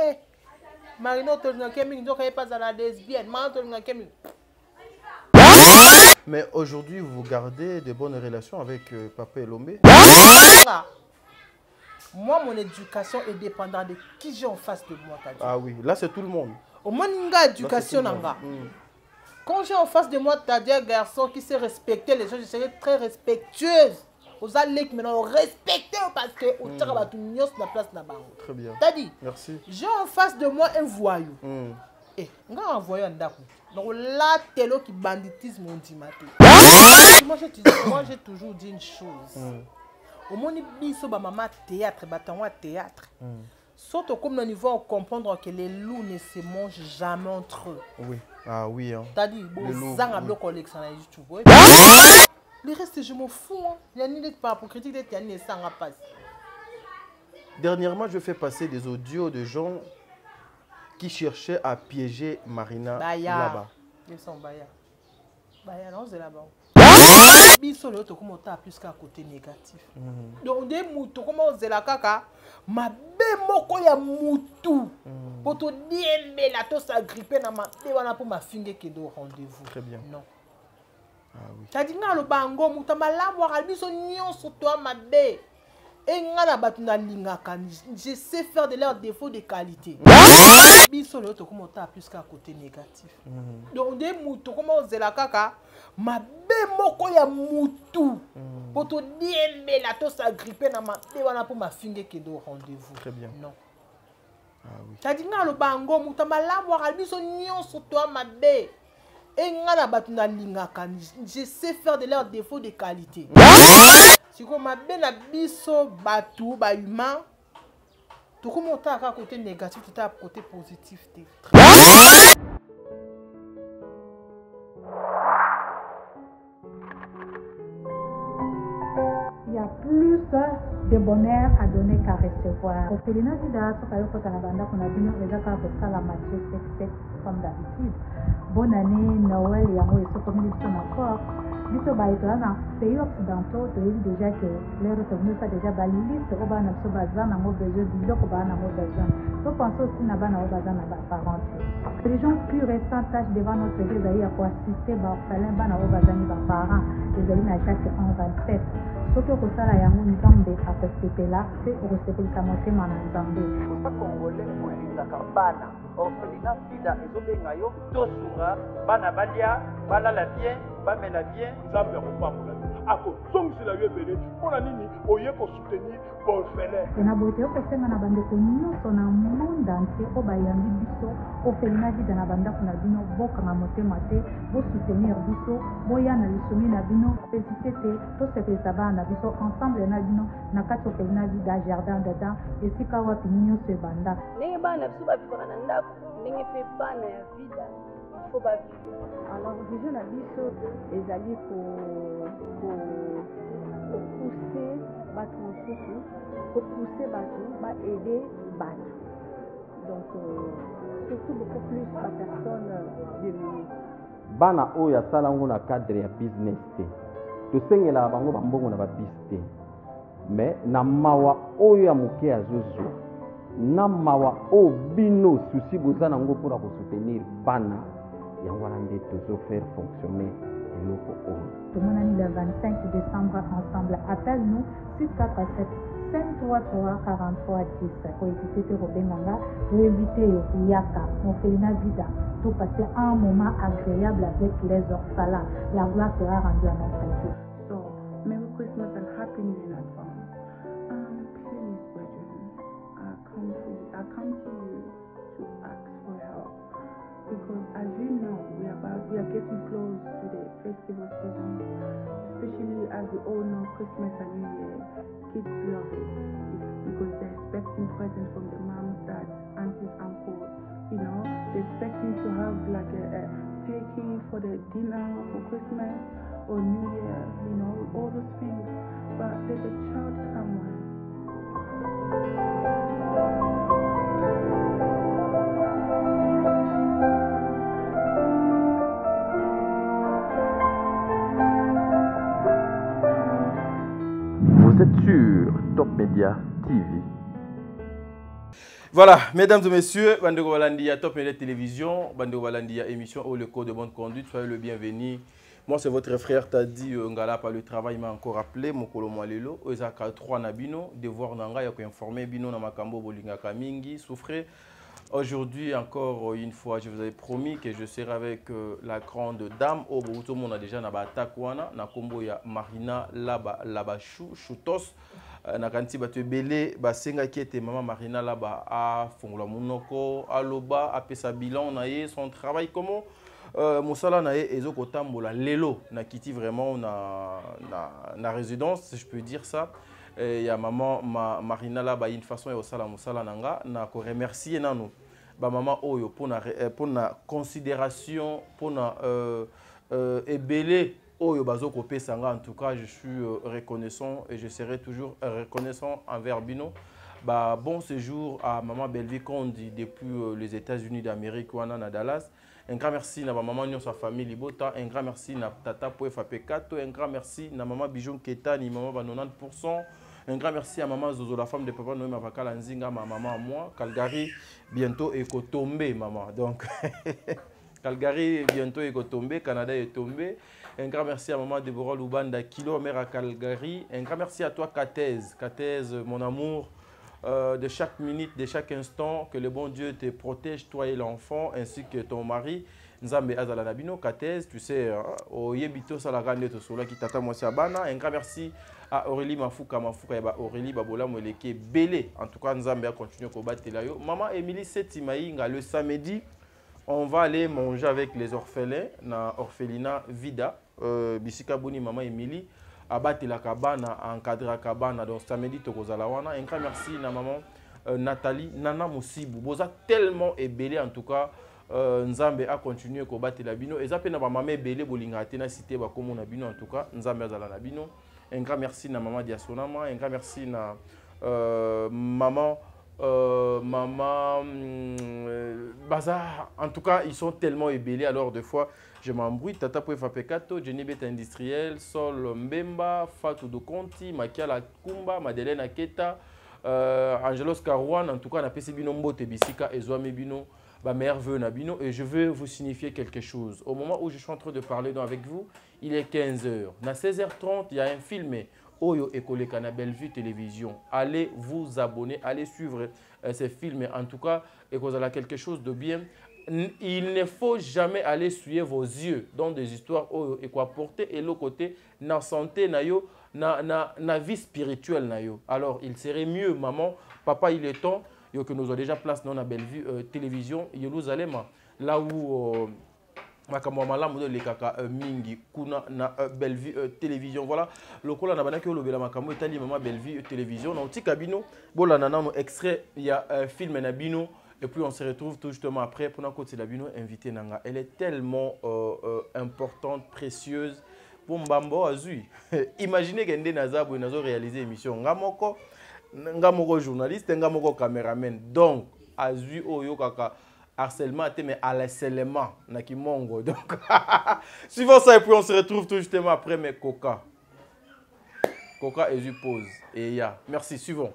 Eh, Marino, tu n'as qu'à m'y dire pas à la lesbienne. Marino, tu n'as qu'à m'y. Mais aujourd'hui, vous gardez de bonnes relations avec Papa Elombe? Moi, mon éducation est dépendante de qui j'ai en face de moi. Ah oui, là c'est tout le monde. Au moins, éducation, quand j'ai en face de moi, t'as un garçon qui sait respecter les gens, je serai très respectueuse. Aux allègues maintenant, respectez parce que au terrain, tout le monde la place là-bas. Très bien. T'as dit? Merci. J'ai en face de moi un voyou. Et un voyou en d'accord. Donc là, t'es là qui banditisme mon dimanche. Moi, j'ai toujours dit une chose. Au moins, il y a maman théâtre, théâtre. Surtout comme le niveau à comprendre que les loups ne se mangent jamais entre eux. Oui. Ah oui. Hein. T'as dit, bon, ça a bloqué collection sur YouTube. Le reste, je m'en fous. Il y a ni pas pour critiquer, il y a ni ça en passe. Dernièrement, je fais passer des audios de gens qui cherchaient à piéger Marina là-bas. Ils sont Baya. Baya, non, c'est là-bas. Biso le comme on plus qu'à côté négatif. Donc des moutons comme on la kaka, ma bémoko ya moutou. Pour te dire mais la to s'agripper na ma wana pour ma finge qui do rendez-vous. Très bien. Non. Ah oui. Ça dit nga lo bango muta malamu wa biso nyonso to ma bé. Et nga na batuna lingaka, je sais faire de leurs défauts de qualité. Biso le comme on plus qu'à côté négatif. Donc des moutons comme on la kaka, ma bémoko ya moutou. Pour te dire mais la to s'agripper na ma wana pour ma finge qui do rendez-vous. Très bien. Non. Ah oui. Ça dit nga lo bango muta malamu wa biso nyonso to ma bé. Et nga na batuna lingaka, je sais faire de leurs défauts de qualité. Si comme ma bé na biso batu ba humain, tout comme on t'a à côté négatif, tout à côté positif. Il y a plus de bonheur à donner qu'à recevoir. Au Félina Vida, ce qu'on a vu, les accords de ça, Matthieu 7, comme d'habitude. Bonne année, Noël, et en haut, et ce comme ils sont d'accord. Biso ba ito na pays occidentaux to yi déjà que les retourneux ça déjà ba liste ko ba na so bazana ngo besoin biloko ba na ngo besoin. To pense aussi na ba na bazana ba parenté. Les gens plus récents tâchent devant notre Dieu d'ailleurs pour assister ba orphelin ba na bazani ba parents. Les amis na chaque 27. Soki okosala yango nzambe akosepela mpe okosepelisa motema na nzambe. Kosa congolais olingaka bana orphelinat vida ezobenga yo tosunga bana balia balala bien bamela bien nzambe akopambola akozongisela yo ebele mpona nini oye kosoutenir baorphelin. Na boye toyokosenga na bandeko nyonso na monde entier oyo bayambi biso orphelinat vida na bandako na bino bokanga motema te bosoutenir biso boya na lisungi na bino hésite te tosepelisa bana na biso ensemble na bino na kati orphelinat vida jardin dedans esika wapi nyonso ebanda ndenge bana biso bavivaka na ndako ndenge mpe bana ya vida ifo bavive. alors vision na biso ezali kopousser bato mosusu kopousser bato baaider bato donc surtout beaucoup plus bapersone démunies. Bana oyo asala ngo na cadre ya business te tosengelaka bango bambongo na babisi te mais na mawa oyo ya moke azozwa na mawa oyo bino susi boza nango mpona kosoutenir bana yango wana nde tozofaire fonctionner eloko oyo. tomonani le 25 décembre ensemble. Appelle-nous 647 533 43 10 pour éviter te robenganga pour éviter yaka orphelinat vida pour passer un moment agréable avec les orphelins. La gloire sera rendue à notre Dieu. So, Merry Christmas and Happy New Year in advance. Please, brethren, I come to you to ask for help because, as you know, we are getting close to the festival season. Especially as we all know, Christmas and New Year, kids love it because they're expecting presents from the mom, dad, aunties, uncle. You know, they're expecting to have like a turkey for the dinner for Christmas or New Year. You know, all those things. But there's a child somewhere. Vous êtes sur Top Media TV. Voilà, mesdames et messieurs, Bandego Walandia Top Media Télévision, Bandego Walandia émission au le code de bonne conduite, soyez le bienvenu. Moi, c'est votre frère Tadi Ngala, par le travail m'a encore appelé, Mokolo Mwalelo, Ozaka 3 Nabino, devoir Nanga, yako informé Bino Namakambo Bolinga Kamingi, souffrez. Aujourd'hui, encore une fois, je vous avais promis que je serai avec la grande dame. Oh, tout le monde a déjà Nabata Kwana, Nakombo ya Marina Labachou, Choutos. Nakanti batu belé basenga qui était maman Marina là-bas à Fongola Monoko à Loba à pesa bilan naie son travail comment Moussala naie ezo kotambola lelo na kiti vraiment na résidence si je peux dire ça. Il y a maman Marina là-bas une façon au sala Moussala nanga na ko remercier nanu ba maman oyo pour na considération pour na ebelé. En tout cas, je suis reconnaissant et je serai toujours reconnaissant envers Bino. Bon séjour à Maman Belleville Kondi depuis les États-Unis d'Amérique, à Dallas. Un grand merci à Maman et sa famille Libota. Un grand merci à Tata Poefa Pekato. Un grand merci à Maman Bijon Ketani, Maman 90%. Un grand merci à Maman Zozo, la femme de Papa Noé Mavakala Nzinga, ma maman à moi. Calgary, bientôt est tombé, maman. Donc, Calgary, bientôt est tombé. Canada est tombé. Un grand merci à maman Deborah Lubanda, Kilo, mère à Calgary. Un grand merci à toi, Katez. Katez, mon amour, de chaque minute, de chaque instant, que le bon Dieu te protège, toi et l'enfant, ainsi que ton mari. Nzambe Azala Nabino, Katez, tu sais, au Yebito Salagane, Tosola, qui t'attend, moi, Abana. Un grand merci à Aurélie Mafouka, Aurélie Babola, Moleke, Belé. En tout cas, Nzambe a continué à combattre là. Maman Émilie Setimaïnga, le samedi, on va aller manger avec les orphelins, dans l'orphelinat Vida. Bisika Boni, maman Émilie, abattre la cabane, encadrer la cabane, donc samedi, Tokozalawana. Un grand merci à maman Nathalie, Nana Moussibou. Boza tellement ébélé en tout cas. Nzambe a continué à combattre la bino. Et ça peut maman ébélé, Bolinga, Atena cité, comme on a bino en tout cas. Nzambe Azala la bino. Un grand merci à maman Diasonama. Un grand merci à maman. Maman, Bazar, en tout cas, ils sont tellement ébélés. Alors, des fois, je m'embrouille. Tata Poefa Pekato, Jenny Bet Industriel, Sol Mbemba, Fatou Dokonti, Makiala Kumba, Madeleine Aketa, Angelos Karouan. En tout cas, on a PC Bino Mbote Bisika et Zoame Bino, ma mère veut Nabino. Et je veux vous signifier quelque chose. Au moment où je suis en train de parler avec vous, il est 15h. À 16h30, il y a un film. Oyo Ekole Kana Bellevue Télévision. Allez vous abonner, allez suivre ces films. En tout cas, et vous avez quelque chose de bien. Il ne faut jamais aller suivre vos yeux dans des histoires et quoi porter et l'autre côté, na santé, na vie spirituelle. Alors, il serait mieux, maman, papa, il est temps que nous avons déjà place dans la Bellevue Télévision, Jérusalem, là où makambo les kaka mingi kuna na Bellevue Télévision. Voilà le cola na banaki olobela makambo etali mama Bellevue Télévision na oti kabino bola nana no extrait il y a un film na bino et puis on se retrouve tout justement après pour na côté la bino invité nanga. Elle est tellement importante, précieuse pour Mbambo Azui. Imaginez que ndé nazabu nazo réaliser émission ngamoko journaliste ngamoko caméraman. Donc Azui oyo kaka harcèlement, mais harcèlement, Nakimongo. Donc, suivant ça, et puis on se retrouve tout justement après mes Coca. Coca et je pose. Et ya. Merci, suivant.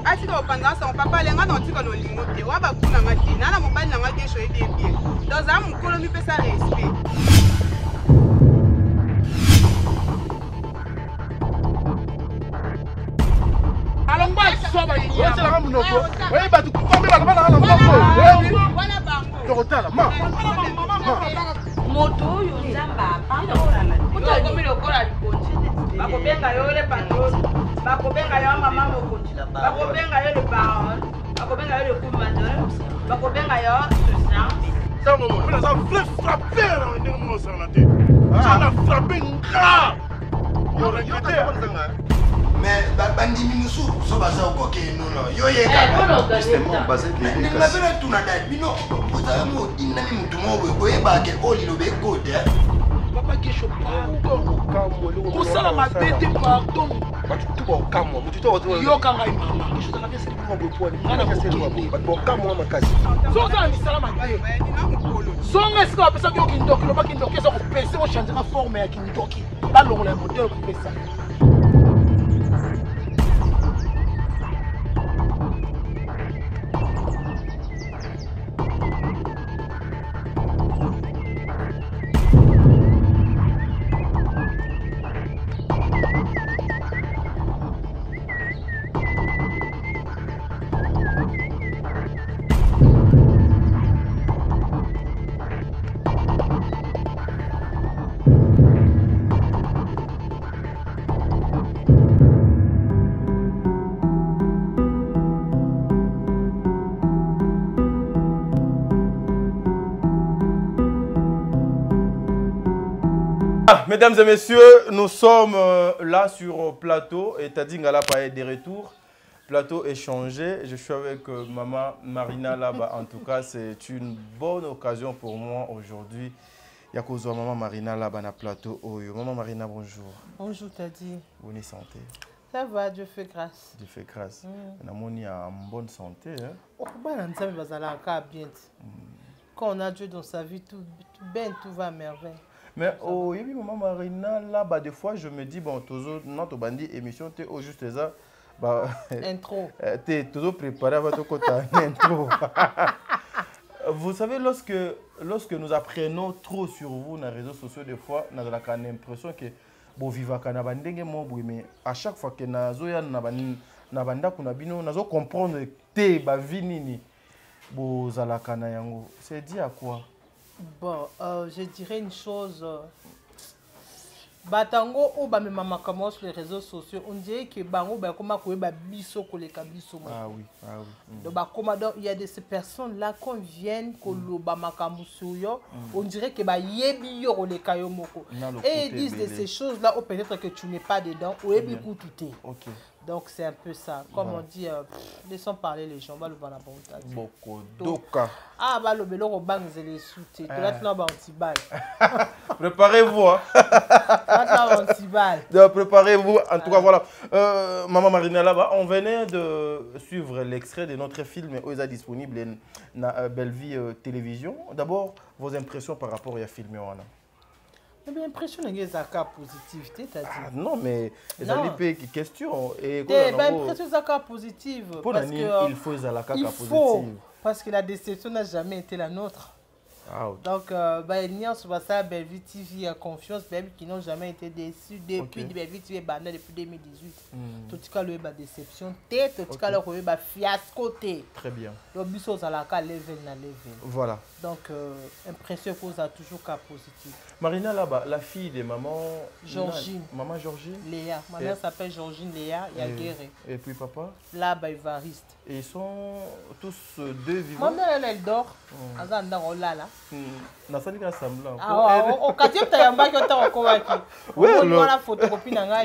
atika opanza son papa lenga na otika no lingo te wa bakuna ngati na mobali na ngati sho ebe bien dans un mukolo mi pesa respect alors moi soba yi yo tela ngamu noko we ba tu kombe ba bana na mboko wala bango tokotala ma moto yo nzamba panga orala kuta kombe lokola likonji bakobenga yo le patron bakobenga yo mama mokonji bakobenga yo le baron bakobenga yo le commandeur bakobenga yo ça maman mais ça fait frapper dans une moment sur la tête ça l'a frappé grave yo regretté mais bandi minusu so baza okoke nono yo yeka justement basé ni mabela tuna da bino ozala mo dinami mutu mo boye ba ke oli lobe gode papa Gesho, pardon. Kosala ma bête, pardon. Yoka ngai mama. Zonga misala ma bête. Zonga sika pesa yo kindoki, lo bakindoki ça ko pesa ko changer ma forme ya kindoki. Ba longola modèle ko pesa. Mesdames et messieurs, nous sommes là sur plateau et Tadi Ngala est de retour. Plateau échangé. Je suis avec maman Marina là-bas. En tout cas, c'est une bonne occasion pour moi aujourd'hui. Il y a cause maman Marina là-bas dans plateau. Maman Marina, bonjour. Bonjour Tadi. Vous êtes santé? Ça va, Dieu fait grâce. Dieu fait grâce. On est en bonne santé. Quand on a Dieu dans sa vie, tout va à merveille. Mais oh, maman Marina là-bas, des fois je me dis bon, toujours notre bandit émission t'es au juste ça, bah intro. T'es toujours préparé à votre côté intro. Vous savez lorsque nous apprenons trop sur vous dans les réseaux sociaux, des fois nous avons l'impression que bon vivre kana bandenge mo mais à chaque fois que nazoya na banda kuna bino nazo comprendre te ba vinini bo zalakana yango. C'est dit à quoi? Bon, je dirais une chose. Batango ou me mama commence sur les réseaux sociaux, on dirait que bango ba koma ko ba biso ko le kabiso. Ah oui. Donc ba koma donc il y a de ces personnes là qu'on vienne ko lo ba makamusu yo, on dirait que ba yebi yo ko le kayo moko. Et ils disent de ces choses là ou peut-être que tu n'es pas dedans ou yebi kututé. OK. Donc c'est un peu ça. Comme on dit, laissons parler les gens. Va la Boko doka. Ah, va le belo bang les soutes. Préparez-vous. Préparez-vous. En tout cas, voilà. Maman Marina là-bas, on venait de suivre l'extrait de notre film OESA disponible dans Belle Vie Télévision. D'abord, vos impressions par rapport à film. J'ai l'impression que c'est un positivité, t'as dit. Non, mais c'est une question. L'impression que c'est positive. Parce que il faut positive. Parce que la déception n'a jamais été la nôtre. Ah, okay. Donc, il y a sur ça, Belle Vie TV a confiance, même qui n'ont jamais été déçus depuis Belle Vie TV depuis 2018. Tout cas, le déception, tout cas, le fiasco. Très bien. Le bus aux alaka level na level. Voilà. Donc, impression qu'on a toujours cas positif. Marina là-bas, la fille de maman Georgine. Maman Georgine. Léa. Ma mère s'appelle Georgine Léa, il y a Guéré. Et puis papa? Là-bas, Évariste. Et ils sont tous deux vivants? Ma mère, elle dort. Elle est là. Na sali ka semblant. Au quatrième tayamba qui est encore aquí. Oui, la photocopie nanga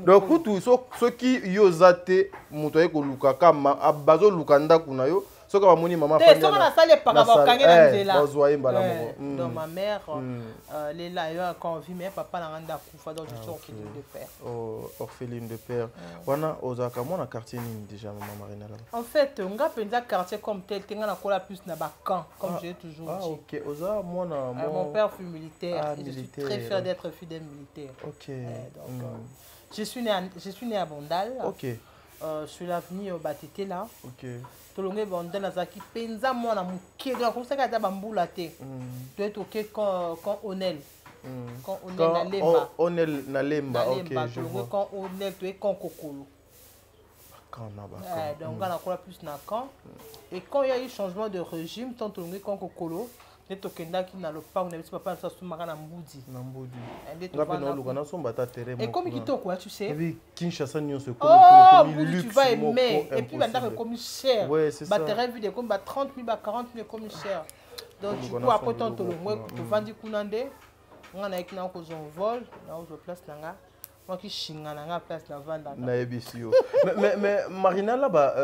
donc tout ceux qui yozate mutoye ko luka kama abazo lukanda kuna yo soka bamoni maman famille. Te soka na sale para ba kangé na nzela. Ozoye mbala moko. Donc ma mère elle est là, elle a encore vie mais papa na nganda kufa donc je suis orpheline de père. Oh, orpheline de père. Wana ozaka mona quartier ni déjà maman Marina là. En fait, nga penza quartier comme tel tenga na kola plus na ba camp comme j'ai toujours dit. Ah OK, oza mona mon père fut militaire et je suis très fier d'être fils d'un militaire. OK. Donc je suis né à Bondal. OK. Sur l'avenue Batete là. OK. Tolongé Bondal nazaki penza mwana mukega comme ça ka bambula te. Tu es OK quand Onel. Quand Onel na lemba. Onel na lemba. OK, je vois. Quand Onel tu es quand Kokolo. Quand na ba. Donc on a quoi plus na quand. Et quand il y a eu changement de régime tant Tolongé quand Kokolo et comme Kitoko, tu sais. Kinshasa, tu vas aimer. Et puis, comme cher. Ouais, c'est ça. Tu as vu des comme 30 000, 40 000 comme cher. Donc, du coup, après, tu vas dire Kounande, on a un vol, on a place là. On qui chinga na place la vanda. Mais Marina là-bas,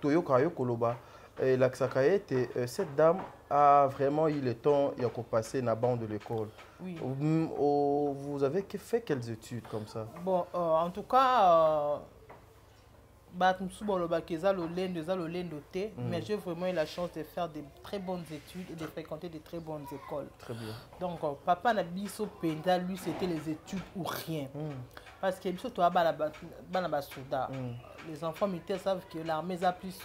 Toyo Kayo Koloba, cette dame a vraiment eu le temps de passer dans la bande de l'école. Oui. Vous avez fait quelles études comme ça? Bon, en tout cas, mais j'ai vraiment eu la chance de faire de très bonnes études et de fréquenter de très bonnes écoles. Très bien. Donc, papa n'a biso penda, lui, c'était les études ou rien. Parce que biso toi les enfants militaires savent que l'armée a plus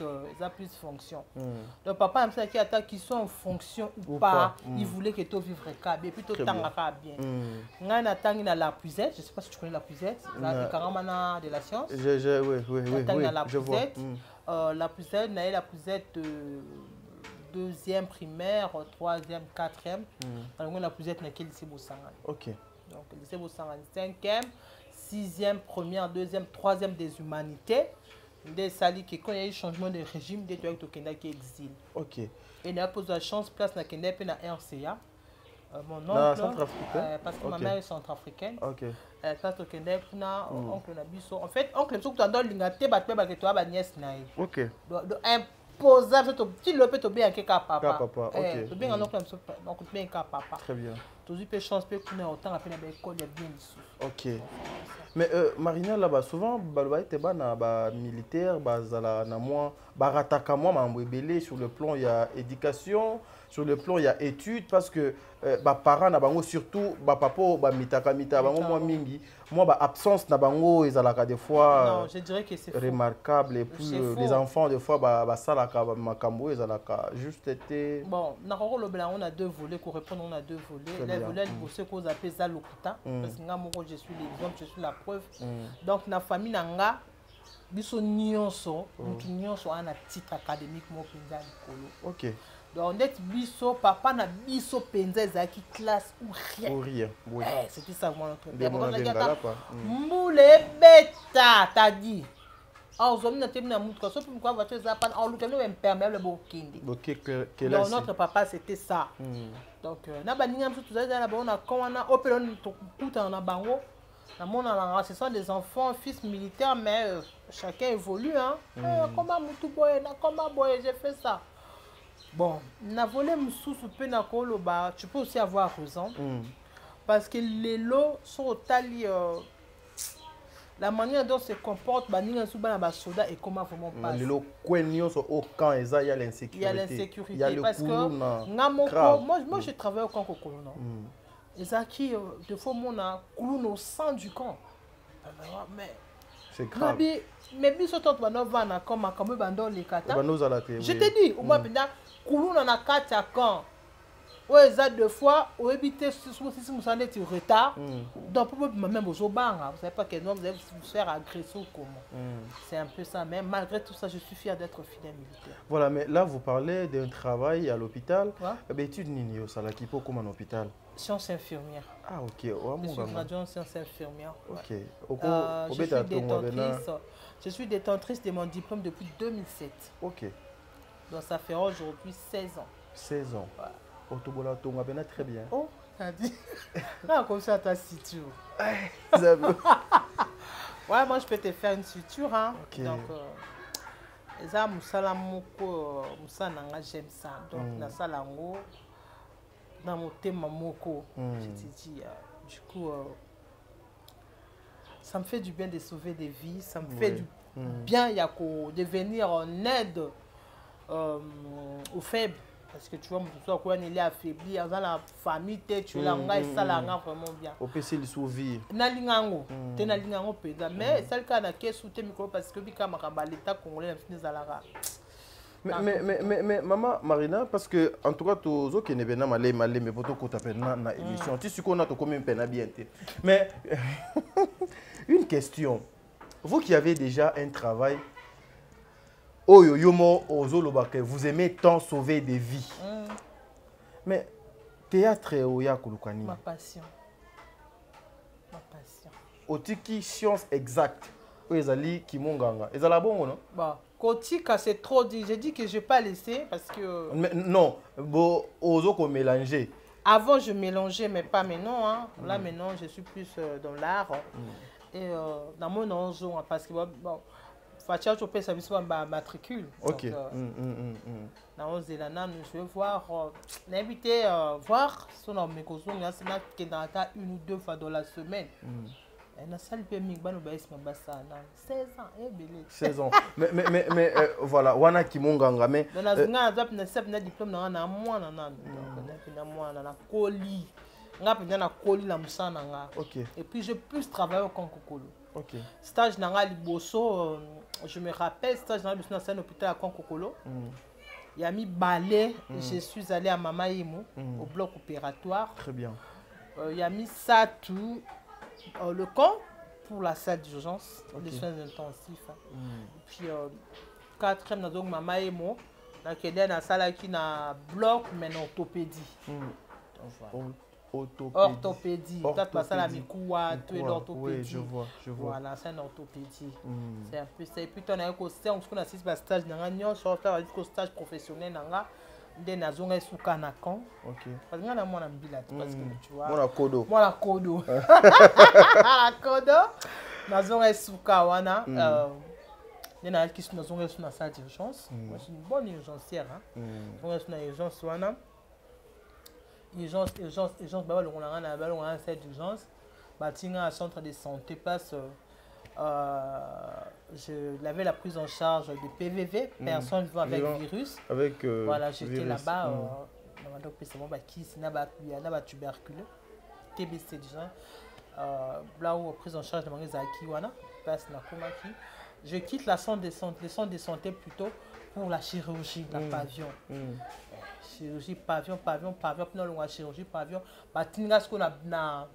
fonction. Donc papa aime ça qu'ils sont en fonction ou pas. Il voulait que tu vivres et puis tu t'engages bien. On a tangi dans la puisette, je ne sais pas si tu connais la puisette, la caramana de la science. Oui, je vois. La puisette, on a la puisette deuxième primaire, troisième, quatrième. On a la puisette dans laquelle lycée Boussangan. Ok. Donc le lycée Boussangan, cinquième, sixième, première, deuxième, troisième des humanités. Des salis qui quand il y a eu changement de régime, des toits qui exil. Ok. Et on a posé la chance place dans la RCA. Mon oncle, parce que ma mère est centrafricaine. Ok. Place au Kenya, oncle Nabiso. En fait, oncle Msouk t'en donne l'ingate, battre que toi ba nièce naï. Ok. Imposable, tu le peux te bien que papa. Ok. Tu bien un oncle Msouk, donc bien que papa. Très bien. Tu as eu chance que tu n'as autant à peine l'école, il y a bien dessous. Ok. Mais Marina là-bas, souvent, tu es militaire, sur le plan il y a éducation, sur le plan il y a études, parce que parents, surtout, papa, moi, absence des fois non, je dirais que c'est remarquable. Et puis les enfants, des fois, juste été. Bon, on a deux volets, pour répondre, on a deux volets. Les volets, c'est qu'on appelle ça l'okuta, parce que moi, je suis l'exemple, je suis la preuve. Donc, la famille, biso nyonso, nyonso a un titre académique, ok. Donc, net biso, papa na biso penza ezaki classe ou rien. Ou rien, oui. C'était ça, moi, notre père. Mboule beta, t'as dit. Ah, aux hommes, nous avons dit que ce pourquoi voiture est pas en l'occasion imperméable au Kindi. Donc, notre papa, c'était ça. Donc, na baningam tout ça, on a quand on a opéré tout en abango. Ce sont des enfants, fils militaires, mais chacun évolue. Comment j'ai fait ça? Bon, tu peux aussi avoir raison. Parce que les lots sont au tali. La manière dont se comporte, il y a des soldats et comment vraiment passer. Il y a l'insécurité. Il y a l'insécurité. Parce que moi, je travaille au camp Kokolono. Et ça qui, des fois, on a coulé au sang du camp. Mais c'est grave. Mais bien sûr, comme les kata. Je te dis, au moins, coulé dans la carte à camp. Ouais, ça deux fois, au éviter si vous en êtes en retard. Donc, pour même aux banga, vous savez pas que vous allez vous faire agresser ou comment. C'est un peu ça. Mais malgré tout ça, je suis fier d'être fidèle militaire. Voilà, mais là, vous parlez d'un travail à l'hôpital. Étude Nini, ça là, qui peut comme un hôpital. Sciences infirmières. Ah, ok. Je suis graduée en sciences infirmières. Ok. Je suis détentrice de mon diplôme depuis 2007. Ok. Donc, ça fait aujourd'hui 16 ans. 16 ans. Ouais. Très bien. Oh, t'as dit. Là, comme ça, ta suture. Ouais, moi, je peux te faire une suture. Hein. Okay. Donc, ça, Moussala Moko, Moussa Nanga, j'aime ça. Donc, na Salango, dans mon thème Moko, je te dis, du coup, ça me fait du bien de sauver des vies. Ça me fait du bien de venir en aide aux faibles. Parce que tu vois, il est affaibli, dans la famille, tu l'as vraiment bien. Au PC, il s'ouvre. Nalingango, tu es nalingango péda. Mais c'est le cas de la sous tes micros parce que l'État congolais mais maman Marina, parce que en tout cas, tous ceux qui ne viennent pas malé, mais pour tout à fait dans l'émission, tu sais qu'on a tout comme peine bien. Mais une question, vous qui avez déjà un travail. Vous aimez tant sauver des vies. Mais théâtre est ma passion. Ma passion. Otiki science exacte. Ezali kimonganga. Ezala bon non? Bah, Kotika c'est trop dit. J'ai dit que je vais pas laisser parce que mais, non, bon ozo ko mélanger. Avant je mélangeais mais pas maintenant hein. Là maintenant je suis plus dans l'art et dans mon enjeu parce que bon Fatia tu peux savoir matricule. Ok. Je vais voir, l'inviter voir son homme qui est dans 1 ou 2 fois dans la semaine. Na salle pe mi bano ba isma basa na 16 ans et belé 16 ans mais voilà wana kimonganga mais na nga zap na sep na diplôme na mwana na na mwana na koli nga pe na koli la musana nga. OK. Et puis je plus travailler au Konkokolo. OK. Stage na nga liboso, je me rappelle stage na liboso na un hôpital à Konkokolo. Il y a mis balai, je suis allé à Mamaïmo au bloc opératoire. Très bien. Il y a mis ça tout le camp pour la salle d'urgence, les soins intensifs. Et puis, 4e, dans donc Mamaïmo, dans la salle qui a bloc, mais en orthopédie. Orthopédie. Peut-être la salle à Mikoua, tout est l'orthopédie. Oui, je vois. Voilà, c'est une orthopédie. C'est un peu ça. Et puis, on a un stage dans stage, un stage professionnel. Ndena zonga suka na kan. OK. Parce que moi na mbila parce que tu vois. Moi la kodo. La kodo. Na zonga suka wana ndena qui na zonga na salle d'urgence. Moi c'est une bonne urgencière hein. Zonga na urgence wana. Urgence ba longa na ba longa na salle d'urgence. Batinga à centre de santé place je l'avais la prise en charge des PVV, personnes vivant avec virus. Voilà, j'étais là-bas. Donc, c'est bon, qui n'a tuberculeux, TBC déjà. Là où prise en charge de Mangezaki, place Nakumaki. Je quitte la centre de santé plutôt pour la chirurgie, la pavillon. Chirurgie pavillon, puis la chirurgie pavillon. Batinga ce qu'on a na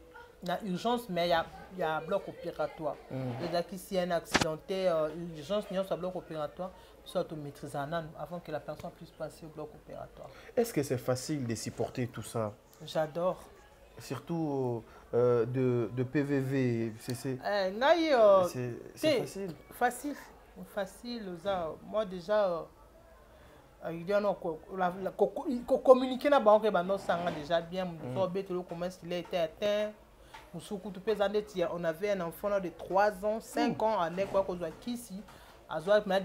urgence mais il y a bloc opératoire. C'est-à-dire que s'il y a un accidenté, urgence, il y a un bloc opératoire, soit au maîtrise avant que la personne puisse passer au bloc opératoire. Est-ce que c'est facile de supporter tout ça? J'adore. Surtout de PVV, c'est facile. Facile, moi déjà il y a communiquer na banque déjà bien, comment il a été atteint. On avait un enfant de 3 ans, 5 ans,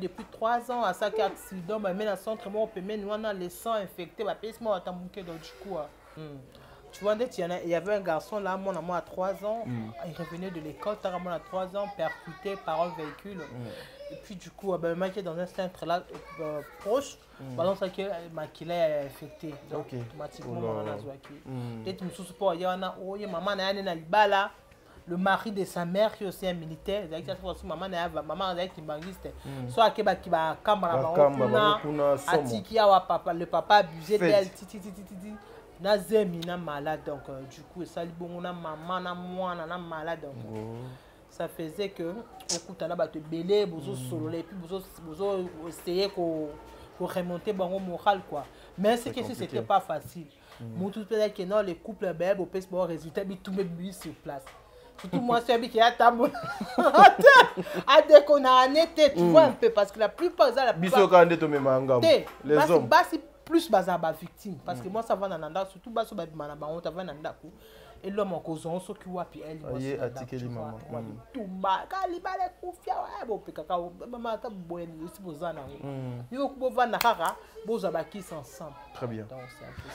depuis 3 ans, à ça qui accident, mais dans le centre, on peut mettre les sangs infectés, tu vois, il y avait un garçon là, mon amour à 3 ans, il revenait de l'école, il a 3 ans, percuté par un véhicule. Et puis du coup, il qui est dans un centre là proche, par exemple, qu'il est infecté. Donc automatiquement, on a le mari de sa mère qui est aussi un militaire, soit le papa abusé d'elle, malade, donc du coup, ça malade. Ça faisait que au coup de belé, et puis vous essayer pour remonter bon moral quoi. Mais c'est que c'était pas facile. Moi tout peut-être que non les couples bébé au PS bon résultat mais tout met sur place. Surtout moi celui qui a table à dès qu'on a année tu vois un peu parce que la plupart ça la biso quand on met mangam les hommes plus bazaba victime parce que moi ça va dans surtout baso ba bimana ba on ta va nanda ko et l'homme en causant ce qui wapi elle il attaquer les mamans tumba kalibale kufia wa bo pekaka mama ta boyeni aussi bozana yo ko bovana kaka bozaba qui ensemble. Très bien.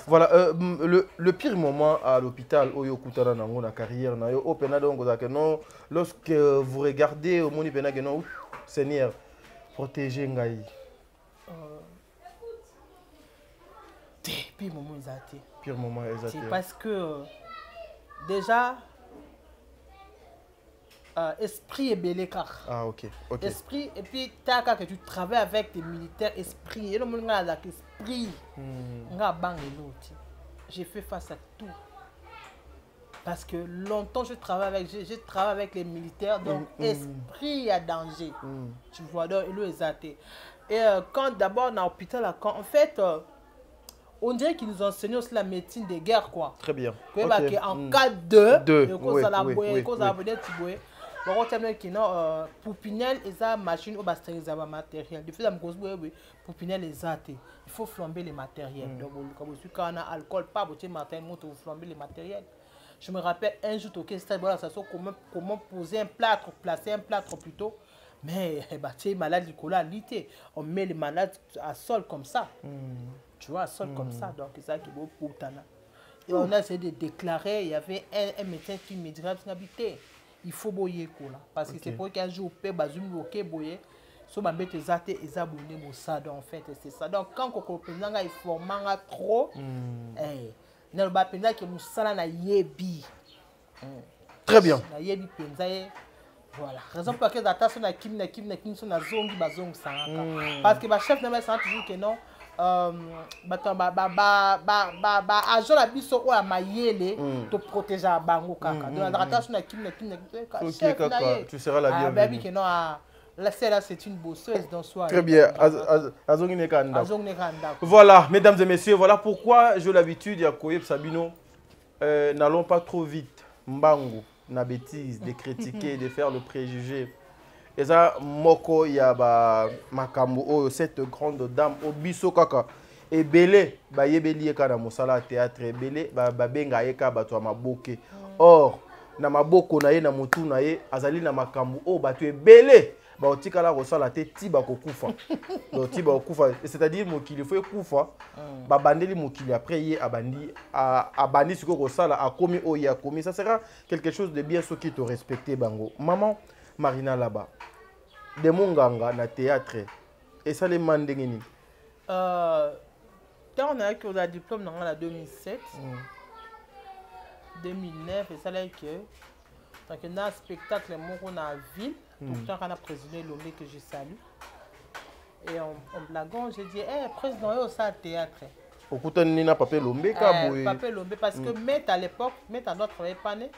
Voilà le pire moment à l'hôpital oyo kutana nango na carrière na yo opena donc que non lorsque vous regardez au moni pena que non Seigneur protéger ngai pire moment exact. Pire moment exact. C'est parce que déjà esprit est belé car. Ah OK. Esprit et puis t'as que tu travailles avec des militaires esprit et le monde a esprit. Nga bang et l'autre. J'ai fait face à tout. Parce que longtemps je travaille avec les militaires donc esprit à danger. Tu vois donc il est athée. Et quand d'abord dans l'hôpital en fait on dirait qu'ils nous enseignent aussi la médecine de guerre quoi. Très bien. Okay. En cas de pour Pinel et ça machine au bastériser matériel. De fait pour Pinel les athées. Il faut flamber les matériels. Donc quand on a alcool pas botter matériel, il faut flamber les matériels. Je me rappelle un jour au question voilà ça comment poser un plâtre, placer un plâtre plutôt. Mais tu es malade on met les malades à sol comme ça. Tu vois, à sol comme ça. Donc, c'est ça qui est beau pour Tana. Et on a essayé de déclarer, il y avait un médecin qui me dirait il faut boyer là. Parce que c'est pour qu'un jour, on peut boyer. So ba mbete zate ezabune mosado en fait c'est ça. Donc quand on penanga informanga trop na ba penza que musala na yebi. Très bien. Na yebi penza voilà. Raison pour laquelle attention na kim so na zongi bazong sanga. Parce que ba chef na ba toujours que non agent la biso o ya mayele to protéger bango kaka. Donc attention na kim chef na ye. Tu seras la bienvenue. Que non là, c'est une bosseuse dans soi. Très bien. Voilà, mesdames et messieurs, voilà pourquoi j'ai l'habitude, Yakoyeb Sabino, n'allons pas trop vite. Mbango, na bêtise, de critiquer, de faire le préjugé. Et ça, Moko, Yaba, Makambo, cette grande dame, Obiso Kaka. Et Belé, Yebeli Eka na Mosala théâtre, Belé, Benga Eka, Bato Maboke. Or, na Maboko na ye, na Motu na ye, Azali na Makambo, oh, Bato Belé. Baotika la rosala te tiba kokufa. Donc tiba kokufa, c'est-à-dire mokili faut kufa. Ba bandeli mokili après yé abandi siko rosala a commis o ya commis. Ça sera quelque chose de bien ce qui te respecter bango. Maman Marina là-bas. De monganga na théâtre. Et ça les mandengeni. Quand on a eu le diplôme dans la 2007. 2009 et ça là que donc on a un spectacle mon a ville. Tout le temps, on a président Lomé que je salue. Et en blaguant, j'ai dit, président, il y a aussi un théâtre. Au coup, tu n'as pas fait Lomé, parce que Meta à l'époque, Meta n'a travaillé pas né.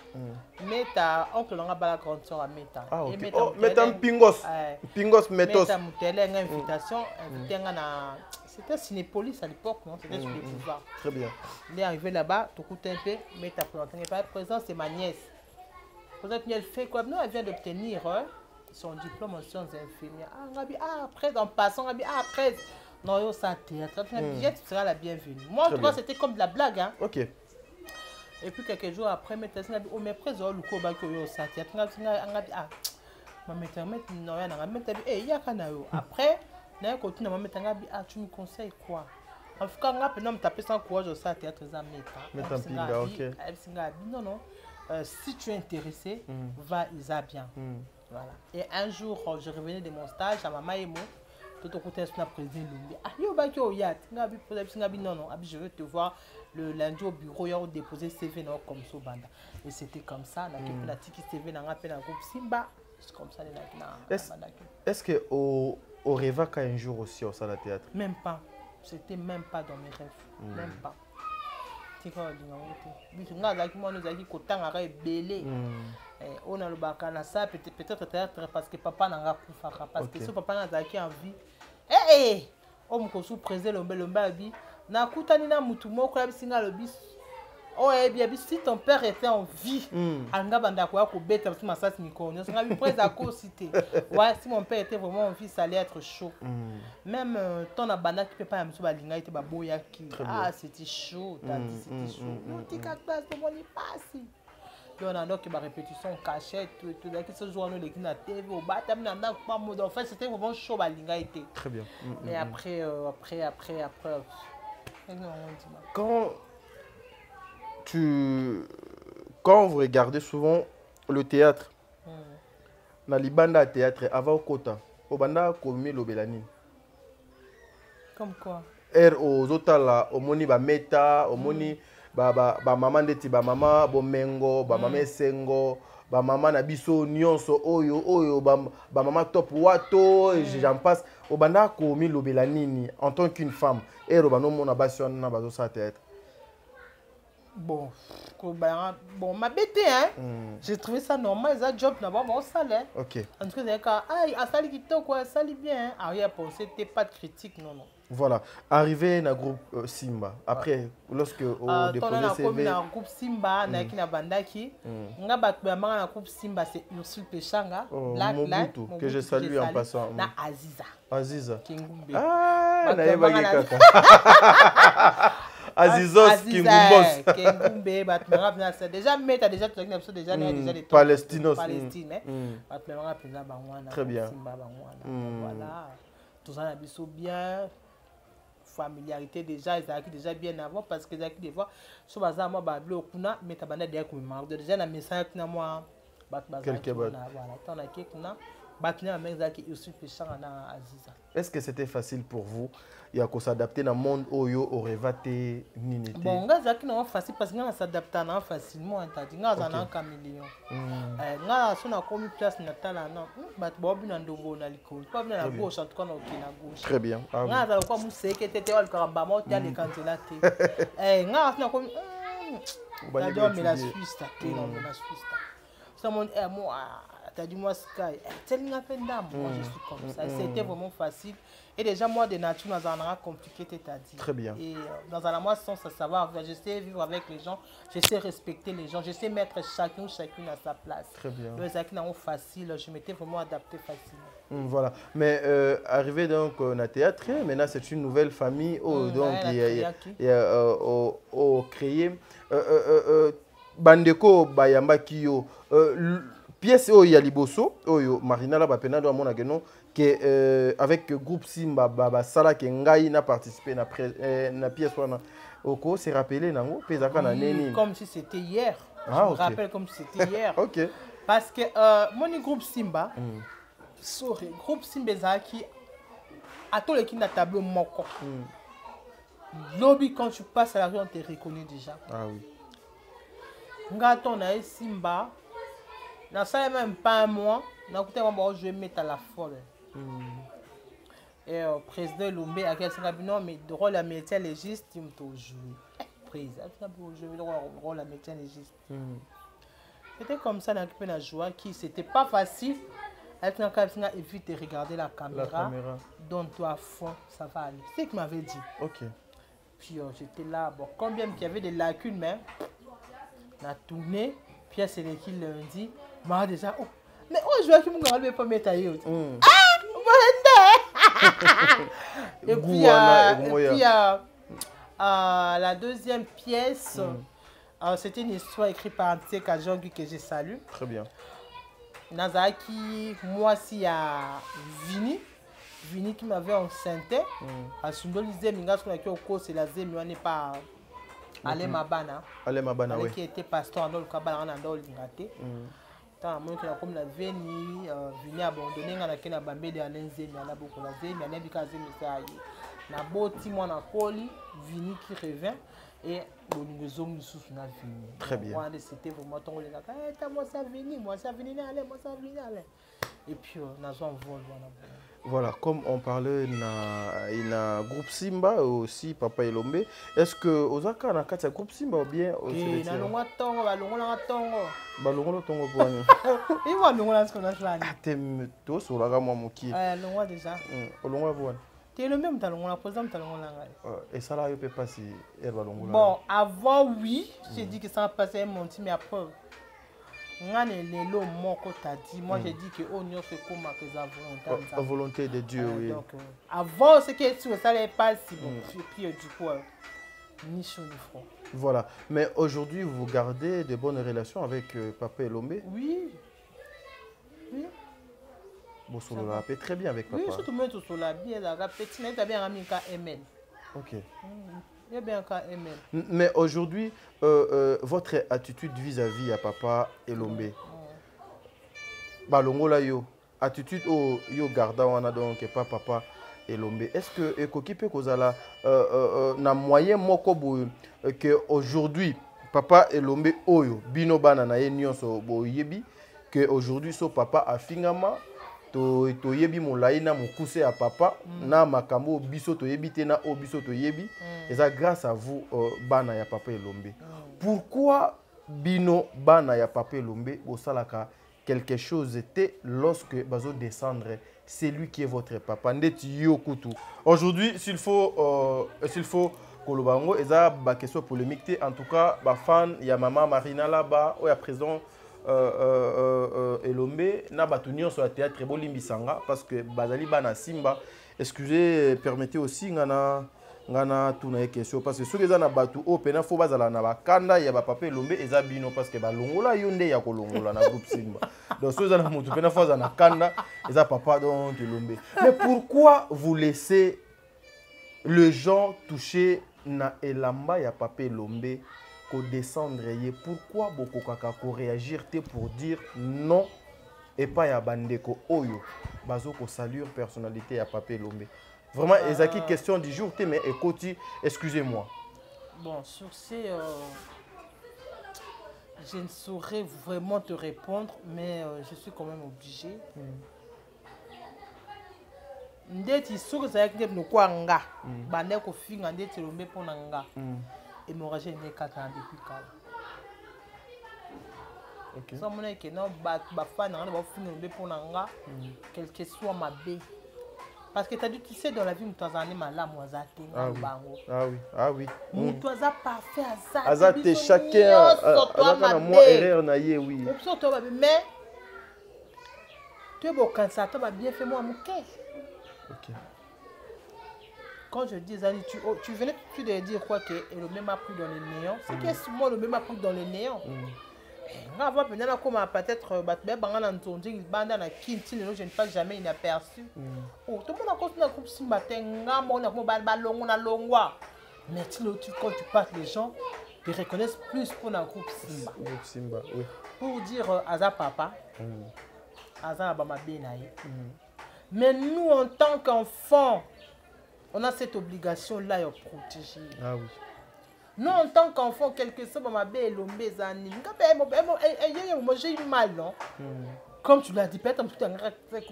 Meta, oncle, on a la grande soeur à Meta. Ah, ok. Meta Pingos. Pingos Metos. Meta Moutelle, une invitation. C'était Cinépolis à l'époque, non? C'était sur les pouvoirs. Très bien. Il est arrivé là-bas, tout coup, un peu, Meta présenté. Présent, c'est ma nièce. Peut-être qu'elle fait quoi? Non, elle vient d'obtenir son diplôme en sciences infirmières. Après, en passant, après, non, ça théâtre. Tu seras la bienvenue. Moi, en tout cas, c'était comme de la blague. Hein. Ok. Et puis, quelques jours après, mais présent, le coup, ça théâtre. Après, tu me conseilles quoi? En tout cas, on me taper sans courage au théâtre. Non. Si tu es intéressé, va, il va bien. Voilà. Et un jour, je revenais de mon stage à Mama Emo. Tout au côté, je président non, je veux te voir le lundi au bureau, il y a déposé CV comme ça. Et c'était comme ça. La tiki CV dans un groupe Simba. C'est comme ça. Est-ce que au rêve un jour aussi au salle théâtre? Même pas. C'était même pas dans mes rêves. Même pas. On a le bac à ça, peut-être théâtre parce que papa n'a pas pu faire. Parce que si papa n'a pas envie, on me consulte président Lombe, n'a coûté na mutumo kwa bisinga le bis. Oh bien si ton père était en vie, anga banda kwa ko beta parce que ma sas mikono, ça nga bi près à cité. Ouais, si mon père était vraiment en vie, ça allait être chaud. Même ton abanda qui peut pas amso balinga était baboya qui. Ah, c'était chaud, t'as dit c'était chaud. Non, t'es qu'à place de mon passe. Donc on a donc ma répétition cachette tout là qui se joue nous les qui na TV au bas t'as n'a pas mode en fait c'était vraiment chaud balinga était. Très bien. Mais après quand vous regardez souvent le théâtre, na libanda théâtre avant kota, au banda komi lobelani. Comme quoi? Aux otala, au moni ba meta, au moni ba maman ndeti ba maman bomengo, ba maman sengo, ba maman na biso nyonso oyo ba maman top wato et j'en passe. Au banda komi lobelani en tant qu'une femme. Au bano mona basion na bazo sa théâtre. Bon, ma bête, hein. J'ai trouvé ça normal, ça job n'a pas bon salaire. Ok. En tout cas, à sali qui t'a quoi, sali bien. Arrière pensée, t'es pas de critique, non. Voilà. Arrivé dans le groupe Simba. Après, lorsque au déposé CV. Dans le groupe Simba, na qui na bandaki. Nga battu dans le groupe Simba, c'est Ursule Pechanga, Black Light, que je salue en passant. Na Aziza. Aziza. Kingumbe. Ah, na yebagi kaka. Azizos Kingumbos. Kingumbe, déjà, mais tu as déjà des Palestinos. Palestine. Très bien. Voilà. Tout ça, on a bien. Familiarité déjà, ils ont déjà bien avant parce que des fois, sur bazar moi bablo kuna mais tu as déjà comme marque déjà na message na moi quelques voilà tant na kuna bakina mais zaki aussi péchant na Aziza. Est-ce que c'était facile pour vous il y a qu'on s'adapter dans monde oyo aurait vaté ninité bon nga zaki na facile parce que nga s'adapter na facilement entadi nga za na caméléon nga so na komi place na tala na bat bobu na ndongo na likolo pas na gauche en tout cas na okina gauche très bien nga za ko museke tete wal karamba mo tia les candidats nga na komi ba do la Suisse ta la Suisse ça mon moi t'as dit moi Sky c'est une moi je suis comme ça c'était vraiment facile et déjà moi de nature dans un endroit compliqué t'as dit très bien et dans un endroit sans savoir je sais vivre avec les gens je sais respecter les gens je sais mettre chacune à sa place très bien donc c'est facile je m'étais vraiment adapté facilement voilà mais arrivé donc au théâtre maintenant c'est une nouvelle famille donc il y a créé bandeko bayamba kiyo pièce oyo ya liboso oyo Marina la bapena do amona que non que avec groupe Simba sala ke ngai na participer na pièce wana oko se rappelé nango pezaka na neni comme si c'était hier je me rappelle comme si c'était hier OK parce que mon groupe Simba sorry groupe Simba zaki à tout le qui na tableau moko lobby quand tu passes à la rue on te reconnaît déjà ah oui ngato na Simba na ça même pas un mois na côté on jouer mettre à la folle et président Lombe à quel sens non mais de rôle à métier légiste il me jouer président pour jouer le rôle à métier légiste c'était comme ça na qui na joie qui c'était pas facile avec un capitaine évite de regarder la caméra donne-toi à fond ça va aller c'est ce qu'il m'avait dit OK puis j'étais là bon combien qu'il y avait des lacunes mais on a tourné puis c'est l'équipe lundi m'a déjà oh mais on joue qui me garde pas mettre ailleurs et puis la deuxième pièce c'était une histoire écrite par Anté Kajongi que je salue très bien Nazaki moi si à Vini qui m'avait enceinté à symboliser mingas qu'on a qui au cours c'est la zemi on n'est pas Allez Mabana oui qui était pasteur dans le cabal dans le ngate tant moi que la comme la Vini abandonné na kena bambe de alenze mais na beaucoup la zemi na bikaze message na boti moi na koli Vini qui revient et bolingo zong sous na Vini très bien c'était vraiment ton les gars moi ça Vini allez et puis na zo vol voilà, comme on parlait na groupe Simba aussi Papa Elombe, est-ce que Osaka na kati groupe Simba ou bien na longa tongo balongola tongo balongola tongo bwana il va longola ce qu'on a fait tem to so la moi moki longola déjà longola bwana t'es le même talongola posant talongola et ça là il peut pas si elle balongola bon avant oui j'ai dit que ça passait mon petit mais après moi j'ai dit que on fait comme la volonté de Dieu oui donc avant ce que tu ça n'est pas si bon puis du coup ni chaud ni froid voilà mais aujourd'hui vous gardez de bonnes relations avec Papa Elombe oui bon sur la paix très bien avec papa oui surtout même sur la bien la petit n'est bien ami ML OK mais aujourd'hui, votre attitude vis-à-vis à Papa Elombe, balongola yo, attitude yo garda wana donc pas Papa Elombe. Est-ce que ekoki pe kozala na moyen moko boye que aujourd'hui Papa Elombe oyo bino bana na ye nyonso boyebi que aujourd'hui so papa afingama to yebi molai na mokuse ya papa na makambo biso to yebi te na o biso to yebi eza grâce à vous bana ya Papa Elombe pourquoi bino bana ya Papa Elombe bosalaka quelque chose était lorsque bazo descendre c'est lui qui est votre papa ndeti yo kutu aujourd'hui s'il faut kolobango eza ba question polémique en tout cas ba fan ya maman Marina là-bas ou ya présent Elombe na batunio sur la théâtre bolimbisanga parce que bazali bana Simba excusez permettez aussi ngana ngana tuna e question parce que soki eza na batu o pena fo bazala na bakanda ya bapapa elombe eza bino parce que balongola yo nde ya kolongola na groupe Simba. Donc soki eza na motu pena fo azala na kanda eza papa donc elombe. Mais pourquoi vous laissez le gens toucher na elamba ya papa elombe ko descendre ye? Pourquoi bokokaka ko réagir te pour dire non et pas ya bandeko oyo bazo ko saluer personnalité ya papa elombe? Vraiment, Ezaki, question du jour, mais écoutez, excusez-moi. Bon, sur ces, je ne saurais vraiment te répondre, mais je suis quand même obligé. Ndeti soki ezalaki nde biloko nga bande kofinga ndeti elombe mpona nga hémorragie enekata depuis kala. So mona eke na bafana nga bafinga elombe mpona nga quel que soit mabe. Parce que tu sais, dans la vie, nous avons malade, ah oui. Nous avons parfait à ça. Chacun a moins erreur, oui. Mais tu es bon quand ça, tu as bien fait moi mon cœur. Quand je dis, tu venais tout de dire quoi que le même a pris dans les néants. C'est qu'est-ce que moi le même a pris dans les néants. Peut-être je ne passe jamais inaperçu. Oh, tout le monde a continué à groupe Simba. Mais quand tu passes, les gens te reconnaissent plus pour un groupe Simba. Pour dire Aza papa, Aza Abama Benaye. Mais nous, en tant qu'enfants, on a cette obligation-là de protéger. Ah oui. Nous, en tant qu'enfants, quelque chose, ma belle j'ai eu mal, non? Comme tu l'as dit, peut-être que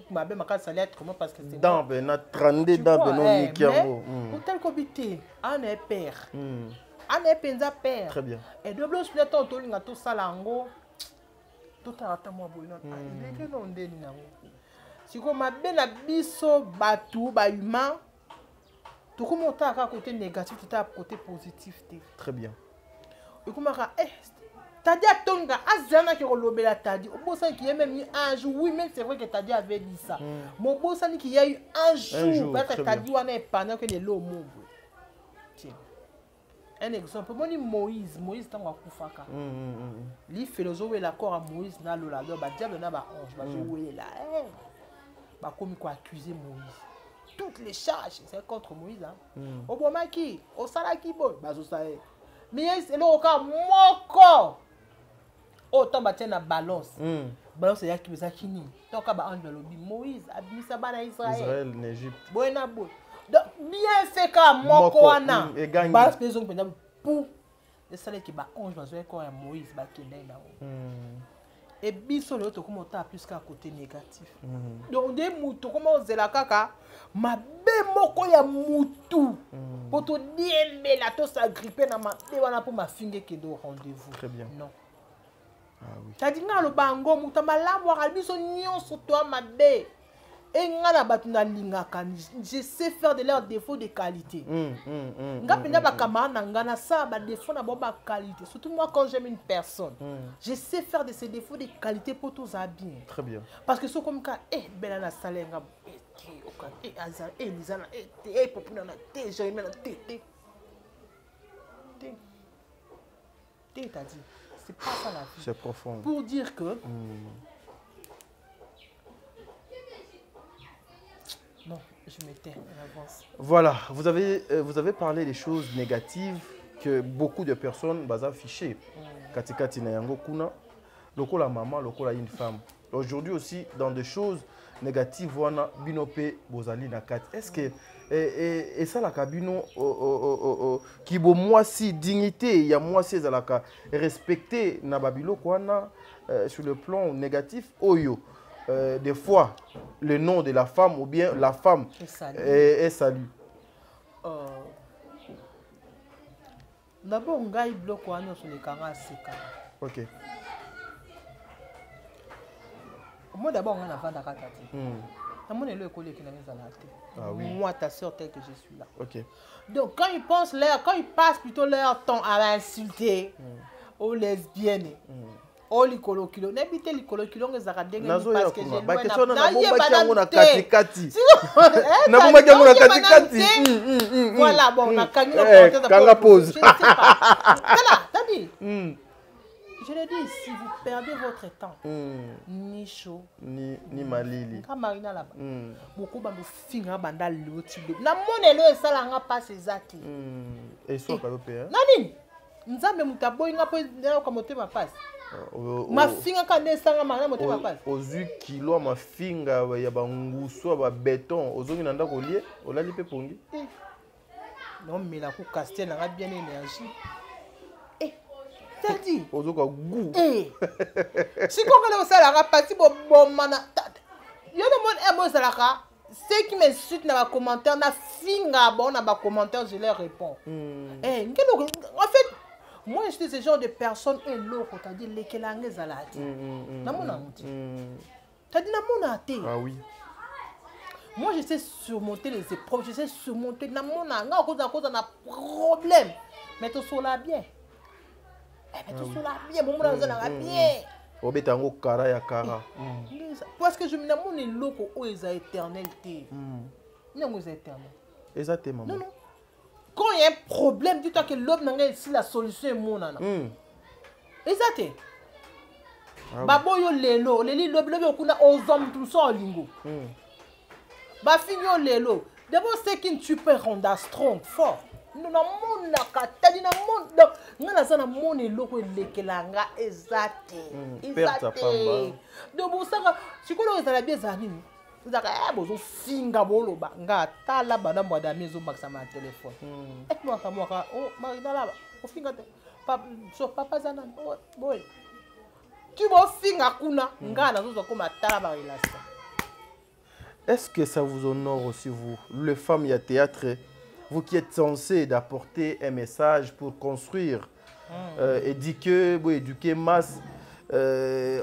ma belle m'a salé autrement parce que c'est dans ben 32 dans ben non nikiamo. Pour tel qu'habiter, on est père. On est père. Très bien. Et de plus, peut-être on tourne à tout ça lango. Tout à moi boulot. Il est que non deni nango. Si comme ma belle abisso batou ba humain. Tout comme on t'a à côté négatif, tu t'as à côté positif. Très bien. Et comme t'as dit à ton gars, Azana qui relobé la t'as dit, au beau qui a même eu un jour, oui, même c'est vrai que t'as dit avait dit ça. Mon beau sang qui a eu un jour, parce que t'as dit on est pendant que les lots mouvent. Tiens. Un exemple, moi Moïse t'en va koufaka. Li philosophe l'accord à Moïse na lola, ba diable na ba ange, ba jouer là. Ba comme quoi accuser Moïse. Toutes les charges, c'est contre Moïse. Au bon maki, au salaki bon, bazo sae. Mais c'est le cas moko. Autant battre na balance. Balance ya ki bezakini. Donc ba ange lobi Moïse abimisa bana Israël en Égypte. Bona bo. Donc bien fait ka moko wana. Balance besoin pena pour le salaire qui ba ange bazo ko ya Moïse ba kende na. Et biso le to comment ta plus qu'à côté négatif. Donc des moutons comment zela kaka ma be moko ya moutou pour te dire mais la to s'agripper na ma be wana pour ma finge qui do rendez-vous. Très bien. Non. Ah oui. Ça dit nga le bango muta malamu wa biso nyonso toi ma be. Et nga na batuna lingaka je sais faire de leurs défauts de qualité. Nga penda ba kamana nga na ça ba défaut na ba qualité. Surtout moi quand j'aime une personne, je sais faire de ses défauts de qualité pour tout ça bien. Très bien. Parce que c'est comme quand bela na salaire nga azar lizana popuna na je mets na t'as dit. C'est pas ça la vie. C'est profond. Pour dire que non, je me tais en avance. Voilà, vous avez parlé des choses négatives que beaucoup de personnes ont affichées. Katikati na yango kuna, lokola maman, lokola une femme. Aujourd'hui aussi, dans des choses négatives, wana binope bozali na kat. Est-ce que et ça la kabino qui bo moi si dignité, il y a moi si zalaka respecter na babilo kwana sur le plan négatif oyo. Des fois, le nom de la femme ou bien la femme est salut. D'abord, on a un bloc sur les carats. Ok. Moi, d'abord, on a un vendeur à moi, ta soeur, telle que je suis là. Ok. Donc, quand ils passent plutôt leur temps à l'insulter aux lesbiennes, Oh likolo kilo n'habite likolo kilo ngezaka ndenge parce que j'ai ba question na bomba kiango na kati na na bomba kiango na kati voilà bon na kanga pause voilà t'as dit je le dis si vous perdez votre temps ni chaud ni malili ka marina là-bas beaucoup ba mo finga banda loti na monelo esala nga passe ezati et so ka pe nani nzambe mutaboyinga po ka motema passe mafinga ka nesanga mangana motema passe ozu kilo mafinga ya banguso ba béton ozongi na ndako lié olali pe pongi non mais la ku castel na bien énergie t'as dit ozoka goût si ko kala osala ka parti bo mana yo no mon emo sala ka ceux qui m'insultent dans les commentaires na finga bon na ba commentaires je leur réponds en fait moi je suis ce genre de personne et l'autre t'as dit lekelange zalati na mona muti t'as dit na mona té ah oui moi je sais surmonter les épreuves je sais surmonter na mona nga cause na problème mais tout cela bien tout cela bien bon mona zana bien obeta ngo kara ya kara parce que je me demande les locaux où ils ont éternalité non ils ont éternel exactement non quand il y a un problème dis-toi que l'homme n'a ici la solution est mon nana exactement babo yo lelo leli lobe kuna ozom tout ça lingo ba finyo lelo d'abord c'est qu'une tu peux rendre strong fort nous na mona katadi na monde ngana sana mona eloko elekelanga ezate donc bon ça sikolo ezala bien zanini zaka bozo finga boloba nga tala bana mwa dami zo baksa ma téléphone moi oh marina là o finga papa zana boy tu vas finga kuna nga na zo comme tala ba relation. Est-ce que ça vous honore aussi vous les femmes ya théâtre vous qui êtes censé d'apporter un message pour construire, éduquer masse.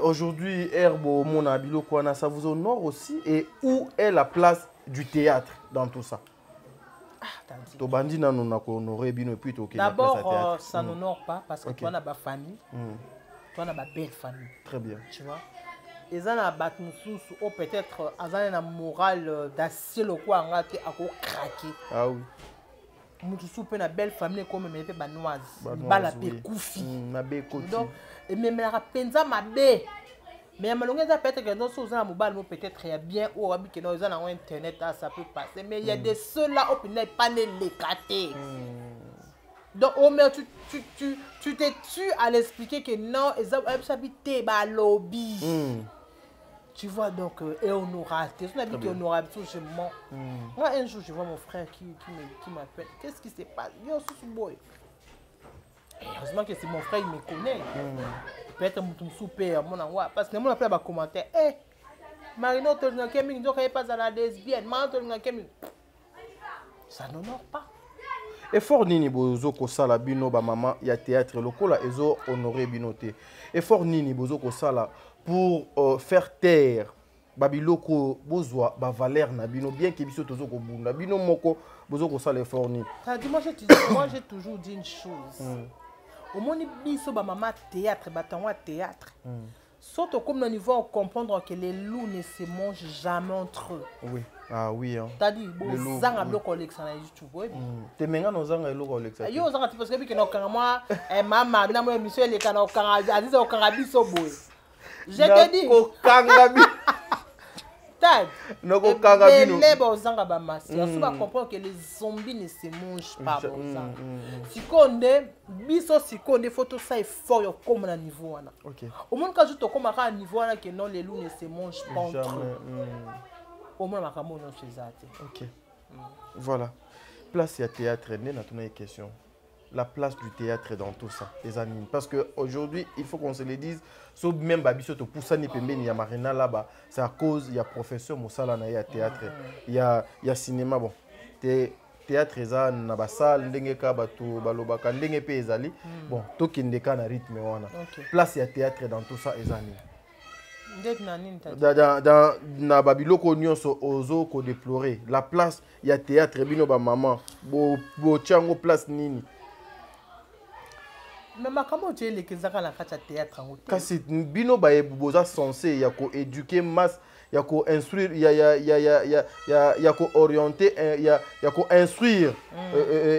Aujourd'hui, Herbo, mon abilo, ça vous honore aussi. Et où est la place du théâtre dans tout ça? D'abord, ça n'honore pas parce que toi, on a ma famille. Toi, on a ma belle famille. Très bien. Tu vois? Et ça, ou peut-être, la morale d'acier le quoi, on a craqué. Ah oui. Mutusu pe na belle famille comme me pe banoise bala pe kufi na be koti donc et même la penza mabe mais malongeza peut-être que non ça mobile mo peut-être ya bien ou abi que non ils ont internet ça peut passer mais il y a des ceux là au n'est pas les caté donc au moins tu t'es tu à l'expliquer que non ils ont habité ba lobby. Tu vois donc, et honorable. C'est un habit honorable, je mens. Moi, un jour, je vois mon frère qui m'appelle. Qu'est-ce qui se passe? Yo, sous boy. Heureusement que c'est mon frère, il me connaît. Peut-être que je suis père, mon envoi. Parce que mon frère va commenter. Eh, Marino, tu n'as qu'un minute, tu n'as pas à la lesbienne. Marino, tu n'as qu'un minute. Ça n'honore pas. Et fort nini bozo ko sala bino ba maman ya théâtre lokola ezo honorer binoté. Et fort nini bozo ko sala pour faire taire babiloko bozwa ba valeur na bino bien que biso tozo ko bunda bino moko bozo ko sala effort ni. Moi j'ai toujours dit une chose. Au moins biso ba maman théâtre batanwa théâtre. Surtout comme au niveau comprendre que les loups ne se mangent jamais entre eux. Oui. Ah oui hein. T'as dit bon zanga bloko Alexa na YouTube oui. Te menga no zanga eloko Alexa. Yo zanga parce que bi que no kanga moi mama na mo émission le kana kanga aziza o kanga biso boy. Je te dis o kanga bi. Tad. No ko kanga bino. Les bo zanga ba masi. On va comprendre que les zombies ne se mangent pas bon zanga. Sikonde biso sikonde photo ça est fort yo comme na niveau wana. OK. Au moins quand je te comme à niveau wana que non les loups ne se mangent pas entre eux. Au moins ma caméra non chez Zate. OK. Voilà. Place ya théâtre né na tuna question. La place du théâtre dans tout ça, les animes. Parce qu'aujourd'hui, il faut qu'on se le dise, sauf même Babiso to Poussani Pembeni, il y a Marina là-bas, c'est à cause, il y a professeur Moussala, il y a théâtre, il y a cinéma. Bon, théâtre, il y a une salle, il y a une salle, bon, tout qui est en rythme. Place, il y a théâtre dans tout ça, les animes. Dans Babiloko nyonso ozo ko déplorer la place il y a théâtre bino ba maman bo chango place nini Mais comment tu es les Kezaka dans le théâtre? Kasi bino ba boza censé ya ko éduquer masse, ya ko instruire, ya ko orienter, ya ko instruire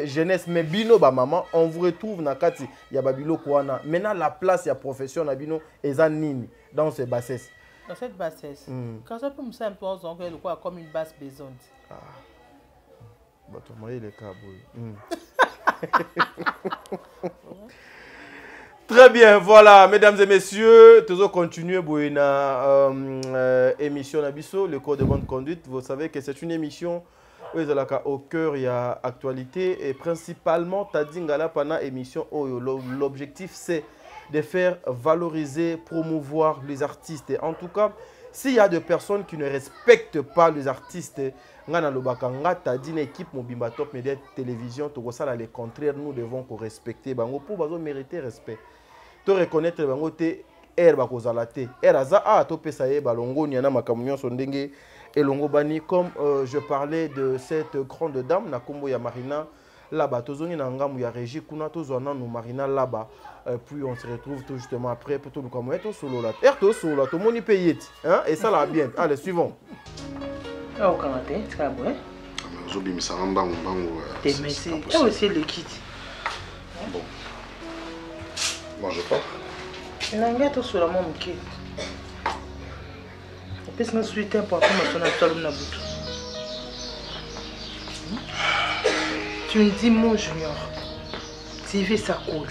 jeunesse. Mais bino ba maman, on vous retrouve na kati ya babilo kwana. Maintenant la place ya profession na bino eza nini dans ces bassesses. Dans cette bassesse. Quand ça peut me sembler un peu comme une basse besogne. Ah. Bah toi moi il est cabouille. Très bien, voilà, mesdames et messieurs, toujours continuer pour une émission Nabiso, le code de bonne conduite. Vous savez que c'est une émission où il y a au cœur, il y a actualité et principalement, Tadingala pendant émission, l'objectif c'est de faire valoriser, promouvoir les artistes. En tout cas, s'il y a des personnes qui ne respectent pas les artistes, une équipe Mobimba Top Média Télévision, tout ça, le contraire, nous devons respecter pour mériter respect. To reconnaître bango te er ba kozala te er aza a to pesa ye balongo ni na makamunyo sondenge elongo bani comme je parlais de cette grande dame na kombo ya Marina là-bas tozongi na ngamu ya régie kuna tozwana no Marina là-bas puis on se retrouve tout justement après pour tout le comme to solo la er to solo to moni payeti hein et ça là bien allez suivons oh kamate ça bon zobi misamba mbango te merci et aussi le kit bon. Moi je pars. Nangato sur la même qui. Et puis c'est suite important mais son actuel na butu. Tu me dis mon junior. Tu vis ça cool.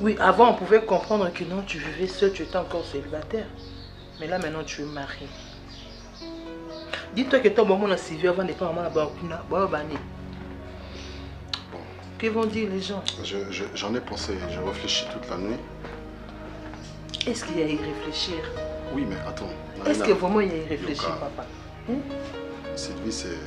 Oui, avant on pouvait comprendre que non, tu vivais seul, tu étais encore célibataire. Mais là maintenant tu es marié. Dis-toi que ton moment a suivi avant de prendre maman la banque. Que vont dire les gens? J'en ai pensé, j'ai réfléchi toute la nuit. Est-ce qu'il y a à y réfléchir? Oui, mais attends. Est-ce que vraiment il y a à y réfléchir, papa? Sylvie, c'est...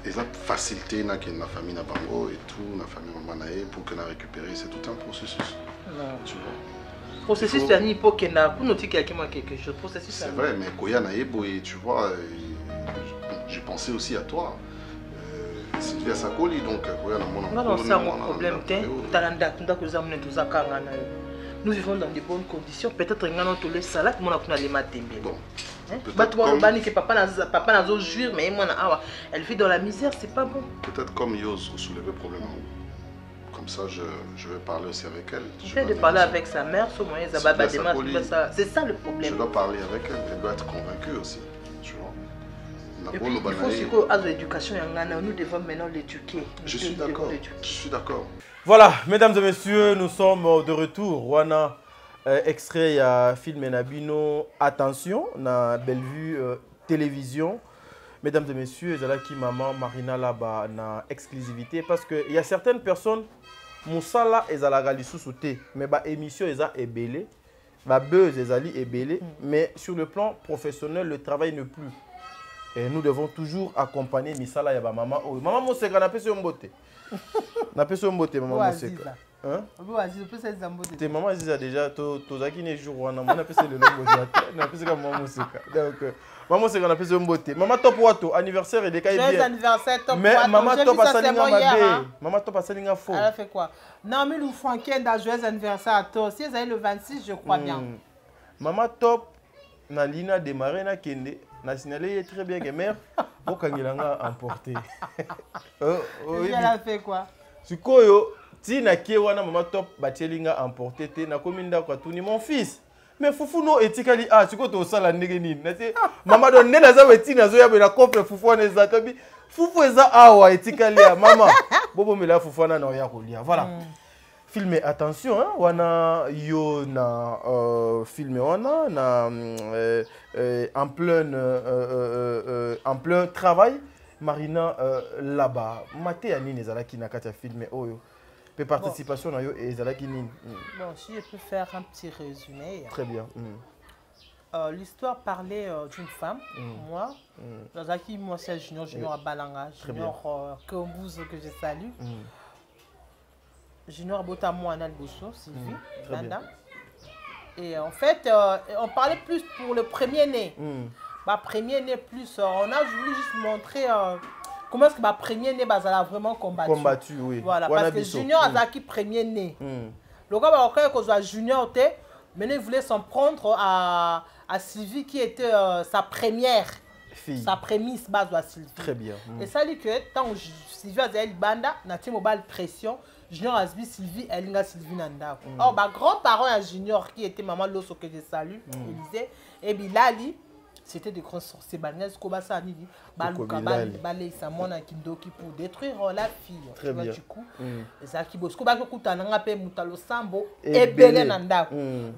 Ils ont facilité la famille na bango et tout, la famille maman pour qu'elle a récupéré. C'est tout un processus. Non. Tu vois. Processus, c'est un pour qu'elle a quelque chose. Processus. C'est vrai, mais Koya Naïbo, tu vois, j'ai pensé aussi à toi. Sylvie Sakoli, donc non, c'est un problème. Nous vivons dans de bonnes conditions. Peut-être que nous avons tous les salades, nous avons les matins. Papa n'a pas jure, mais elle vit dans la misère, c'est pas bon. Peut-être comme Yos soulever le problème. Comme ça, je vais parler aussi avec elle. Je vais parler avec sa mère, c'est ça le problème. Je dois parler avec elle, elle doit être convaincue aussi. Tu vois. Et puis, il faut que l'éducation, nous devons maintenant l'éduquer. Je suis d'accord. Je suis d'accord. Voilà, mesdames et messieurs, nous sommes de retour. Wana extrait à film Nabino. Attention, na Bellevue télévision. Mesdames et messieurs, c'est là qui maman Marina là-bas na exclusivité parce que il y a certaines personnes Moussala et Zalagali sous-souté, mais ba émission eza ebelé, ba buzz ezali ebelé, mais sur le plan professionnel, le travail ne plus. Et nous devons toujours accompagner Misala et maman. Oh, maman Moseka n'a pas sur beauté. N'a pas sur beauté, maman Moseka. Hein? Tes mamans disent déjà, Tozaki n'est jour, on a appelé le nom, on a appelé comme maman Moseka. Donc, maman Moseka n'a pas sur beauté. Maman Top Wato, anniversaire et des cas bien. Anniversaire Top mais maman Top a salinga mabé. Maman Top a salinga faux. Elle a fait quoi? Non, mais nous franquons d'un joyeux anniversaire à toi. Si vous avez le 26, je crois bien. Maman Top, Nalina démarré na kende. Na signalé très bien que mère, Bokangilanga a emporté. Elle a fait quoi? Sukoyo, ti na kewana maman Top batelinga emporté te na kominda kwa tuni mon fils. Mais fufu no etikali ah siko to sala ndenge nini. Na te maman don nena za weti na zo ya na coffre fufu na za tobi. Fufu eza awa etikali ya maman. Bobo mela fufu na ya kolia. Voilà. Filmez attention, hein, wana yo na filmé wana na en plein travail Marina là-bas. Maté ya nini ezalaki na kati ya filmé oyo. Pe participation na yo ezalaki nini. Bon, si je peux faire un petit résumé. Très bien. L'histoire parlait d'une femme, moi, Zaki moi c'est Junior Balanga, Junior Kombouz que je salue. Junior Botamo Anal Bosso, Sylvie, Nanda. Et en fait, on parlait plus pour le premier-né. Premier-né plus, on a voulu juste montrer comment est-ce que ma première né bazala vraiment combattu. Combattu, oui. Voilà, parce que Junior Azaki premier né. Le gars va quand soit Junior té, maintenant il voulait s'en prendre à Sylvie qui était sa première fille. Sa prémisse base à Sylvie. Très bien. Et ça dit que tant Sylvie a elle banda, n'a pas mobile pression. Junior Asbi Sylvie, elle a Sylvie Nanda. Or, ma grand-parent à Junior qui était maman Loso que je salue, Élisée, et Bilali, c'était des grands sorciers. Balnès Kobasa Nidi, Baluka Balé, Samona Kindoki pour détruire la fille. Très bien. Du coup, et ça qui bosse. Kobako Kutananga Pe Mutalo Sambo et Belé Nanda.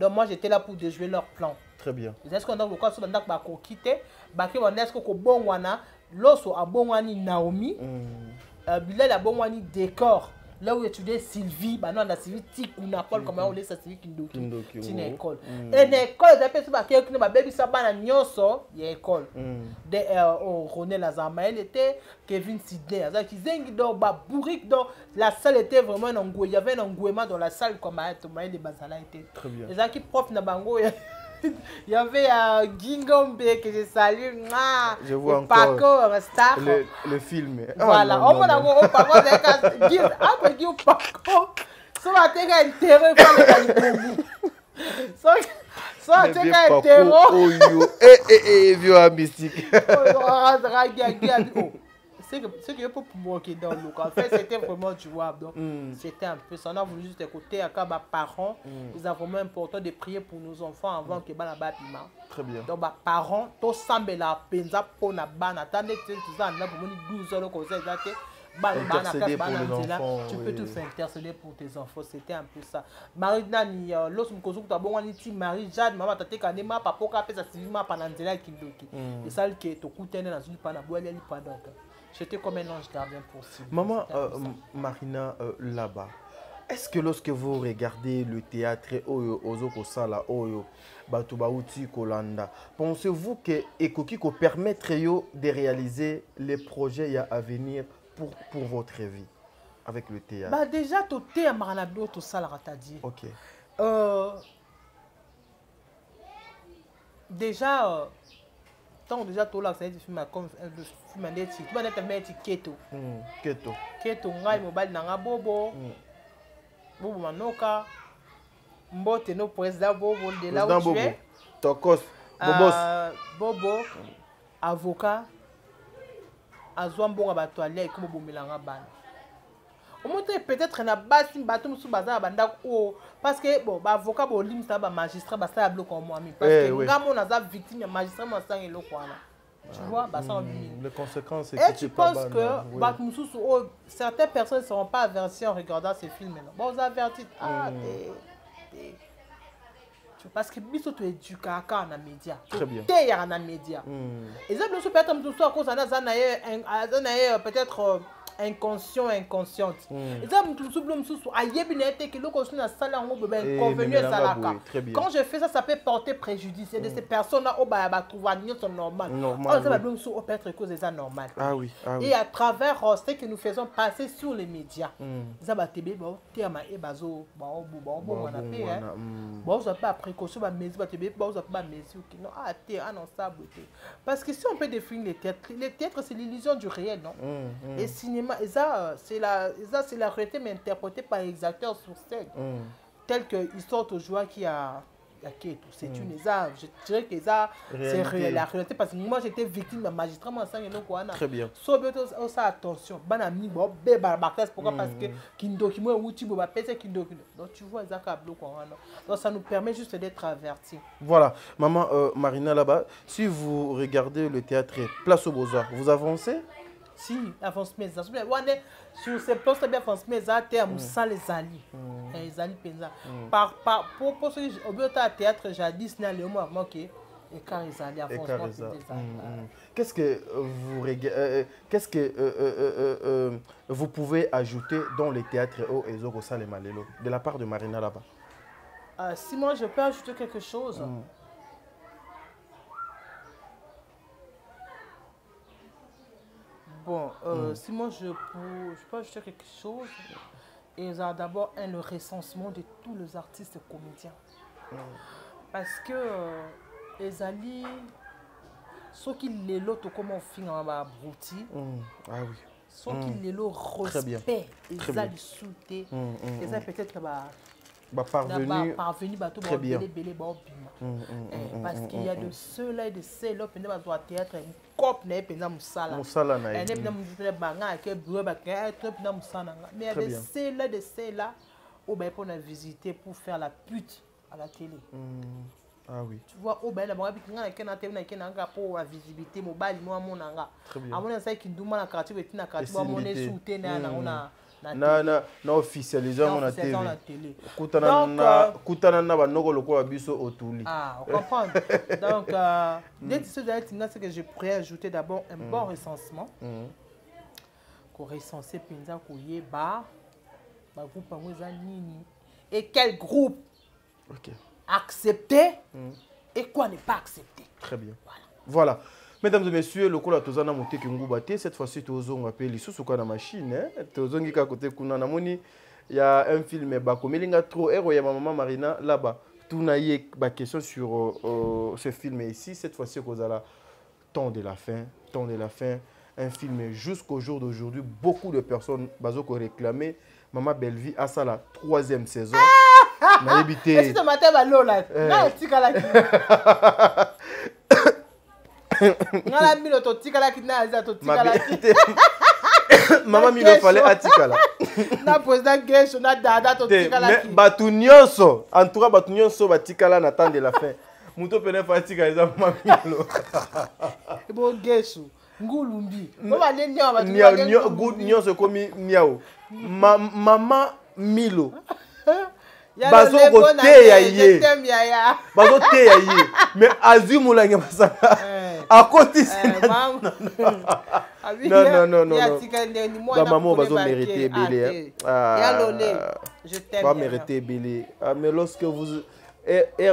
Donc, moi, j'étais là pour déjouer leur plan. Très bien. Est-ce qu'on a le cas sur le Bako quitté, Baké Wanesco Kobongwana, Loso a Bongwani Naomi, Bilal a Bongwani décor. Là où étudiait Sylvie, bah non, on a Sylvie Tikuna, Paul, comment on laisse Sylvie Kindoki. C'est une école. Et une école, j'appelle ça, quelqu'un m'a baby ça, bah, Nyoso, il y a une école. René Lazama, elle était Kevin Sidney. Qui zengi dans, bah, bourrique dans, la salle était vraiment un engouement. Il y avait un engouement dans la salle, comme les Bazala étaient. Très bien. Les qui prof Nabango, il y avait Gingombe que je salue. Je vois encore Paco, Star. Le film. Voilà. On m'a dit que Paco, après Guillaume Paco, ça va être un terreur pour les Galibou. Ça va être un terreur. Oh yo. Vieux mystique. C'est que je peux moquer dans le cas. En fait, c'était vraiment jouable. Donc, c'était un peu ça. On a voulu juste écouter à mes parents. Il est vraiment important de prier pour nos enfants avant que les bâtiment. Très bien. Donc, mes parents, tout semble la penza pour la banane. Attendez, tu sais, on a pour 12 heures comme ça. Intercéder pour les enfants. Tu peux tout faire intercéder pour tes enfants. C'était un peu ça. Marie Nani, lorsque tu as bon, Marie Jade, maman, tu as dit papa, papa, ça suffit pendant la kindoki. Et ça, qui est au coup de dans une panabouelle, elle est pas donc. J'étais comme un ange gardien pour ça. Maman Marina, là-bas, est-ce que lorsque vous regardez le théâtre Ozoko Sala, Oyo, Batubauti, Kolanda, pensez-vous que Ekoki peut permettre de réaliser les projets à venir pour votre vie avec le théâtre? Bah déjà, tout est à Maranabio, tout ça, t'as dit. Ok. Déjà, tant déjà tout là, c'est un film comme le film indé, tu vas être mettre Keto. Keto. Keto, ngai mobile nanga bobo. Bobo manoka. Mbote no président bobo de là où tu es. Tokos. Bobos. Bobo. Avocat. Azwambonga batoile comme bomelanga bana. Au moins peut-être na basi batum sous bazar banda o parce que bon ba avocat bo lim ça ba magistrat ba ça bloc comme moi parce que ngamo na za victime magistrat mo sang elo kwana. Tu vois ba ça les conséquences c'est et tu penses que batum sous certaines personnes ne seront pas averties en regardant ces films là. Bon, vous avertis parce que biso tu éduques à na média. Très bien. Tu es na média. Et ça nous peut-être tout ça cause peut-être inconscient inconsciente. Et ça me quand je fais ça, ça peut porter préjudice. Et de ces personnes là, sont normales. Ça peut être cause des anormales. Ah oui. Et à travers ce que nous faisons passer sur les médias, ça va te dire parce que si on peut définir les théâtres, c'est l'illusion du réel, non? Et cinéma, c'est la réalité, mais interprétée par les acteurs sur scène. Tel que Histoire de joie qui a c'est une je dirais que ça c'est la réalité parce que moi j'étais victime de magistrat moi ça très bien ça attention banami bon beba pourquoi parce que kindoki moi outil boba pèse kindoki donc tu vois ça câble quoi donc ça nous permet juste d'être avertis. Voilà maman Marina là-bas, si vous regardez le théâtre Place aux Beaux-Arts, vous avancez? Si, avance mais ça sur ces postes bien avance mais ça terme ça les alliés. Les alliés pensa. Pour ceux qui au théâtre jadis n'a le mot manqué et quand ils allaient avance. Qu'est-ce que vous pouvez ajouter dans les théâtres au Ezoko Sale Malelo de la part de Marina là-bas? Si moi je peux ajouter quelque chose. Bon, si moi je peux ajouter quelque chose, et ça d'abord le recensement de tous les artistes et comédiens. Parce que les alliés, Ceux qui les lotent comment finir ma brouti. Ah oui. Ceux qui les lotent respect. Ils ont sauté. Ils ont peut-être parvenu très bien. Parce qu'il y a de ceux-là et de ceux-là qui ont un théâtre. Mais il y a de ceux-là de ceux-là où on a visité pour faire la pute à la télé. Ah oui. Tu vois, au bel moment, il y a la visibilité, mobile, moi, mon anga. À mon avis, qui nous demande la carte, et la carte, moi, mon soutien, na officialisation na télé. Donc, kutana na banoko lokola biso otuli. Ah, on comprend. Donc, dès ce que je pourrais ajouter d'abord un bon recensement. Qu'on recenser penza koye ba groupe ngoza nini et quel groupe accepter et quoi ne pas accepter. Très bien. Voilà. Mesdames et messieurs, le cola tozana monté kingubate cette fois-ci tozonga pe lisusu kana machine tozongi ka côté kuna na moni il y a un film ba komelinga trop héros ya maman Marina là-bas. Tout na yé ba question sur ce film ici cette fois-ci kozala temps de la fin, un film jusqu'au jour d'aujourd'hui beaucoup de personnes bazoko réclamer Maman Bellevie a ça la 3e saison. Na habité. Est-ce que tu m'attends à l'eau là? Na tikala ki. Na milo to tikala ki na za to tikala ki. Maman Milo fallait atikala. Na président Gesho na dada to tikala ki. Batu nyonso, en tout cas batu nyonso batikala na temps de la fin. Muto pene fatika eza Maman Milo. Bon Gesho, ngulumbi. Ko ba le nyawa batu. Nyonso komi nyao. Maman Milo. Bazo côté ya ye. Bazo te ya ye. Mais azumula nga masaka. À côté non. Ba maman bazo mériter belé. Je t'aime. Ba mériter belé. Mais lorsque vous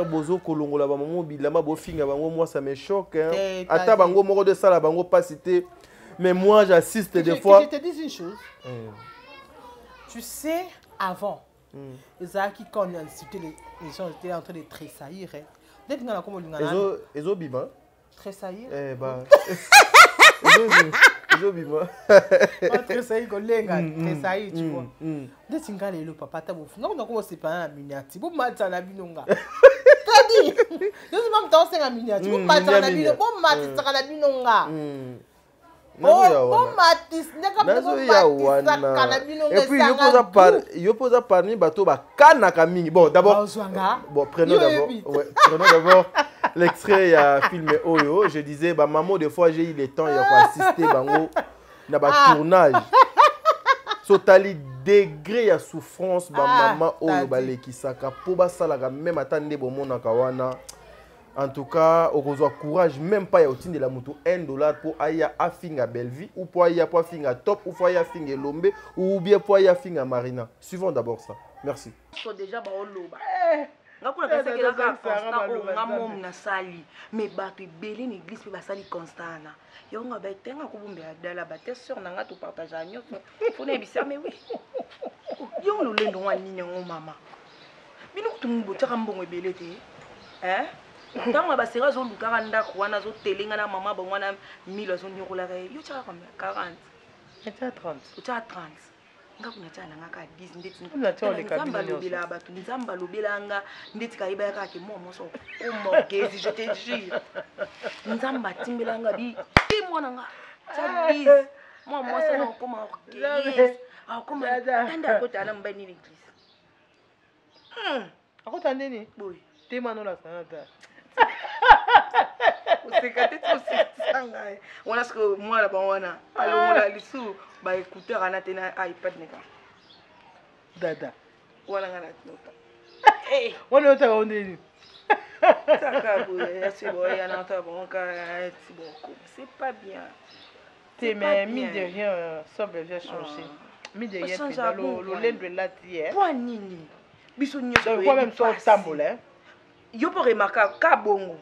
bozo kolongola ba maman bilama bo finga bango moi ça me choque hein. Ata bango moko de sala bango pas cité. Mais moi j'assiste des fois. Je te dis une chose. Tu sais avant Ezaki quand on a cité les gens étaient en train de tressaillir. Dès que nous avons commencé à Ezo bima. Tressaillir. Ezo bima. Tressaillir kolenga, tressaillir tu vois. Dès que ngale le papa ta bofu. Non, on commence par la miniature. Bon match na binonga. Tadi. Je suis même dans la miniature. Bon match na binonga. Bon match na binonga. Et puis il pose à parler bateau ba kanaka mingi. Bon d'abord prenons d'abord l'extrait à filmer Oyo. Je disais bah maman des fois j'ai eu le temps il y a quoi assister bango na ba tournage. Sotali degré ya souffrance ba maman Oyo balekisaka po basalaka même atande bomona kawana. En tout cas, on a courage, même pas au de la moto $1 pour aller à Finga Bellevie, ou pour aller à Finga Top, ou pour aller à Finga Lombe, ou bien pour aller à Finga Marina. Suivons d'abord ça. Merci. Déjà, mais bato belé l'église pe basali constant na yo nga ba tenga ko bombe adala ba te sœur na nga to partager agno faut ne bisa mais oui yo lo lendo wa nini ngo mama bino kutumbo tsaka mbongo belé te hein tant ba sera zo lukara ndako wana zo telenga na mama bon wana 1000 zo nyokola yo tsaka combien 40 c'était 30 tsaka 30 nga kuna tsana nga ka 10 ndeti nzamba lobela batu nzamba lobela nga ndeti ka iba ka ke momo so o morgezi je te jure nzamba timbela nga bi mwana nga tsa 10 momo so no koma orgezi a koma tanda ko tala mbani l'église akota ndeni boy tema no la sanata usikate tusanga wana sko mwana ba wana alongola lisu ba écouteur ana tena iPad neka dada wana ngana nota wana nota ba ndeni saka boye c'est bon ya nota bon ka c'est bon c'est pas bien mais mine de rien ça va bien changer mine de rien le lendo là hier quoi nini biso nyoso donc même ça tambola yo pour remarquer ka bongo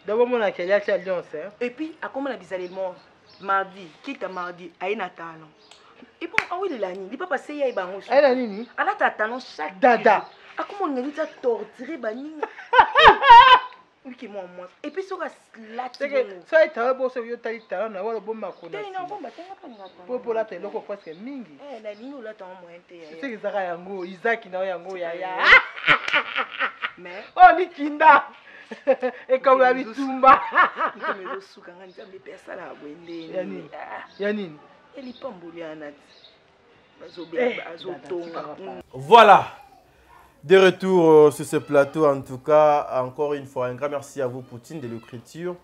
d'abord mon akeli à alliance et puis à comment la bisalement mardi quitte mardi aina talon et bon ah oui le lani il pas passer ya bango aina nini ala ta talon chaque dada à comment on dit ça torturer bani Oui, qui moi moi. Et puis sur la c'est que ça est un beau sur tali talent na wala bomba kona. Tena bomba tenga pa ngata. Popo la telo ko presque mingi. La ligne là tant moins te. C'est que zaka yango Isaac na yango ya. Mais oh ni kinda. Et comme la bitumba. Comme le souka ngani tambe pesa la bwende. Yani. Yani. Eli pambuli anati. Voilà. De retour sur ce plateau, en tout cas, encore une fois, un grand merci à vous, Poutine, de l'écriture.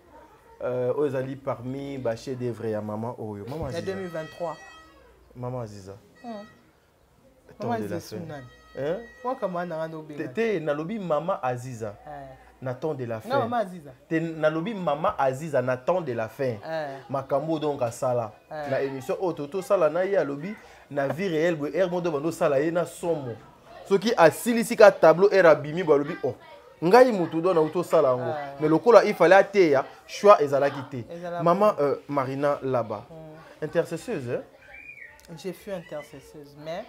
Aux alliés parmi Baché des vrais maman Oyo. Maman Aziza. 2023. Maman Aziza. Maman Aziza. Hein? Moi, comment on a T'étais Nalobi Maman Aziza. Nathan de la fin. Non, Maman Aziza. T'es Nalobi Maman Aziza, Nathan de la fin. Makambo donc à Sala. La émission Ototo Sala na ya lobi na vie réelle, Hermodo Bando Sala na somo. Ce qui a silisika tableau era bimi balobi oh ngai mutu do na uto sala ngo mais le kola il fallait ateya choix ezala quitté maman Marina là-bas intercesseuse hein? J'ai fait intercesseuse mais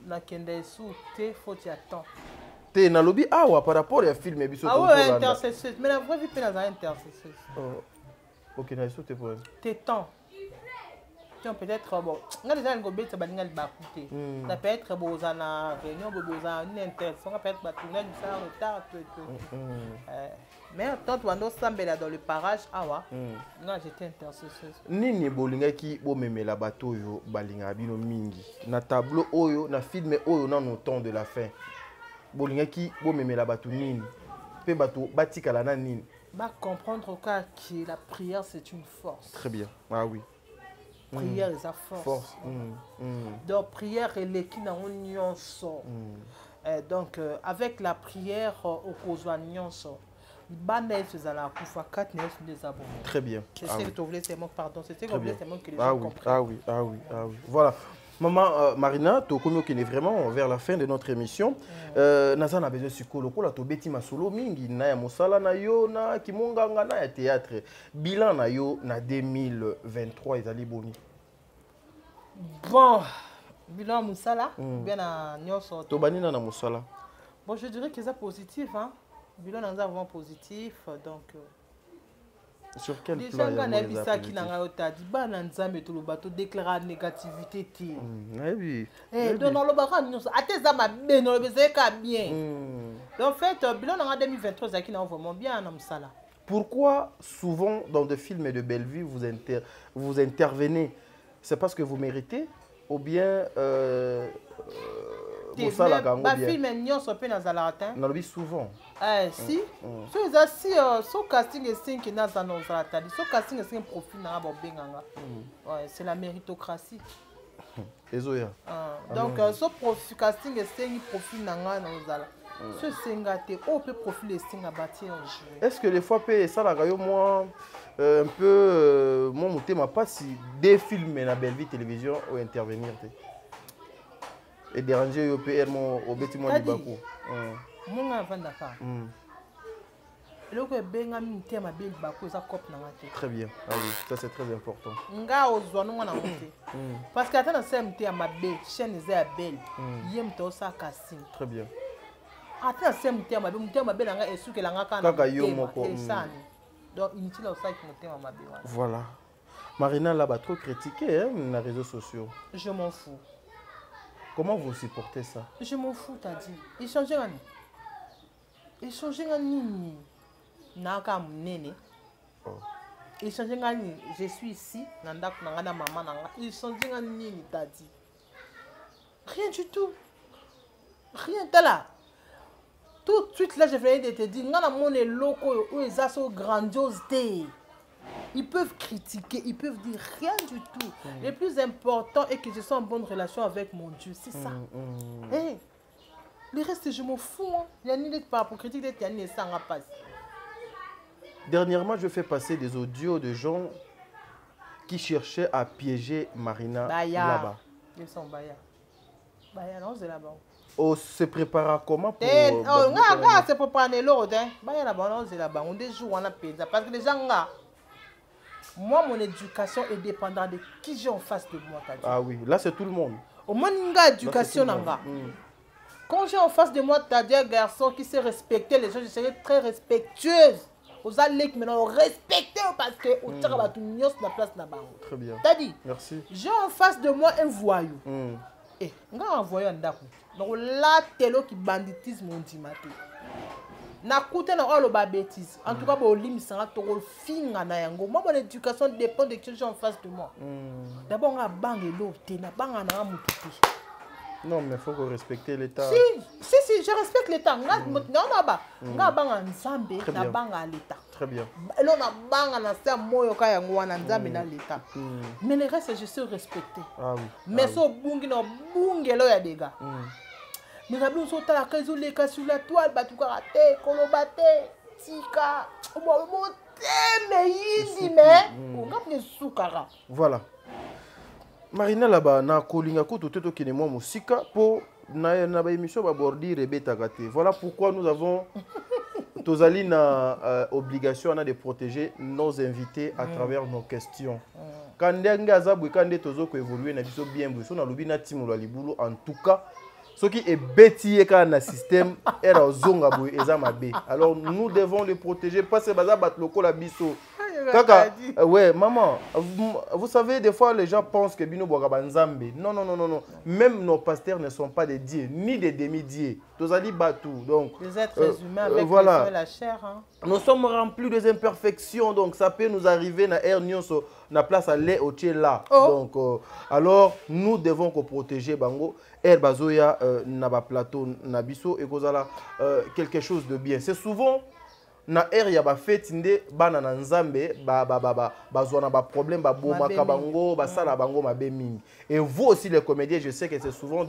na kende sou te faut y attendre te na lobi awa par rapport à film biso ah ouais intercesseuse mais la vraie vie peut na intercesseuse OK na sou te pour te temps peut-être bon nga déjà ngobé ça balinga libakuté ça peut être bozana réunion bozana une interaction peut être batuna du ça retard mais tant wando sambela dans le parage awa nga j'étais intercesseuse nini bolinga ki bo memela bato yo balinga bino mingi na tableau oyo na film oyo na no temps de la fin bolinga ki bo memela bato nini pe bato batikala na nini ba comprendre que la prière c'est une force très bien ah oui prière est sa force. Donc prière est l'équipe dans union so. Donc avec la prière au cause union so. Bande c'est à la kufa 4 9 des abonnés. Très bien. C'est ce que tu voulais c'est mon pardon, c'est ce que tu voulais c'est mon que les gens comprennent. Ah oui. Voilà. Maman Marina, tu connais vraiment vers la fin de notre émission. Nazana besoin de ko la to beti masolo mingi na ya mosala na yo na kimonganga na ya théâtre. Bilan na yo na 2023 ezali boni. Bon, bilan mosala bien na nyoso. To banina na mosala. Bon, je dirais que c'est positif hein. Bilan na vraiment positif donc sur quel plan il y a des gens qui n'ont pas dit bah n'anzame tout le bateau déclarer négativité ti oui donc dans le baran nous ateza ma bien on le bezeka bien donc en fait bilan en 2023 ça qui n'a vraiment bien en amsala. Pourquoi souvent dans des films de belle vie vous intervenez? C'est parce que vous méritez ou bien ba film nyonso pe nazalata nalobi souvent si so casting et 5 naza nazalata so casting et 5 profil na ba benganga ouais c'est la méritocratie ezoya donc so profil casting et 5 profil na nga nazala ce singate o pe profil et 5 abati en jeu. Est-ce que des fois pe ça la gayo moi un peu mon motema pas si des films na belle vie télévision ou intervenir et déranger au PR au bâtiment du Bakou. Mon avant d'accord. Le ko benga mi tema bel Bakou za cop na ngate. Très bien. Ah oui, ça c'est très important. Nga ozwa no na ngote. Parce que atana CMT ya mabe, chaîne za belle. Yem to sa kasi. Très bien. Atana CMT ya mabe, mutema mabe nga esuke la ngaka na. Kaka yo moko. Donc inutile au sa ki mutema mabe. Voilà. Marina là-bas trop critiqué hein, les réseaux sociaux. Je m'en fous. Comment vous supportez ça? Je m'en fous, t'as dit. Échanger en nini. Naka mnene. Échanger en nini. Je suis ici. Nanda nangana maman nanga. Échanger en nini, t'as dit. Rien du tout. Rien de là. Tout de suite là, je venais de te dire, nana mon loco où ils sont grandiosité. Ils peuvent critiquer, ils peuvent dire rien du tout. Le plus important est que je sois en bonne relation avec mon Dieu. C'est ça. Hey, le reste, je m'en fous. Il y a ni par rapport critique, il y a ni ça en passe. Dernièrement, je fais passer des audios de gens qui cherchaient à piéger Marina là-bas. Ils sont Baya. Baya, non, c'est là-bas. On se prépare comment pour... on se prépare l'autre. Baya là-bas, non, c'est là-bas. On déjoue, on a payé. Parce que les gens là... Moi, mon éducation est dépendante de qui j'ai en face de moi. Ah oui, là c'est tout le monde. Au moins, une éducation, Quand j'ai en face de moi Tadia garçon qui sait respecter les gens, je serai très respectueuse. Aux allègues maintenant, respectez parce que au tire à tout la place là-bas. Très bien. T'as dit? Merci. J'ai en face de moi un voyou. Et un voyou en d'accord. Donc là, télo qui banditisme on dit maté. Na koute na olo ba bêtise. En tout cas, bo lim sanga to finga na yango. Moi mon éducation dépend de ce que j'ai en face de moi. D'abord on a bang et l'autre, na bang na mututi. Non, mais il faut respecter l'État. Si, je respecte l'État. Non, bang ensemble, na bang à l'État. Très bien. Et là, on a bang na sa moyoka yango wana nzambe na l'État. Mais le reste, je sais respecter. Ah oui. Mais so bungi no bungelo ya des gars. Mais la blonde sauta la caisse les cas sur la toile, batuka raté, kolobate, tika. Mais yindi mais on a pris soukara. Voilà. Marina là-bas na kolinga ko toto kene moi musika po na ba émission ba bordi rebeta kate. Voilà pourquoi nous avons tozali na obligation de protéger nos invités à travers nos questions. Quand ndenga zabwe kande tozo ko évoluer na biso bien biso na lobi na timu la libulu en tout cas ce qui est bêtier quand na système era zonga boy ezamabe. Alors nous devons les protéger parce que baza bat loko la biso. Kaka, ouais, maman, vous savez, des fois, les gens pensent que Bino Bogabanzambe. Non, non, non, non, non. Même nos pasteurs ne sont pas des dieux, ni des demi-dieux. Tozali Batou. Donc, les êtres humains avec voilà. la chair. Hein. Nous sommes remplis des imperfections, donc ça peut nous arriver na air nyonso na place à l'air au là. Donc, alors, nous devons protéger Bango. Air Bazoya, Naba Plateau, Nabiso, et Kozala, quelque chose de bien. C'est souvent. Na air ya ba fetinde bana na nzambe bazwana ba problème ba boma kabango ba sala bango mabe mingi. Et vous aussi les comédiens, je sais que c'est souvent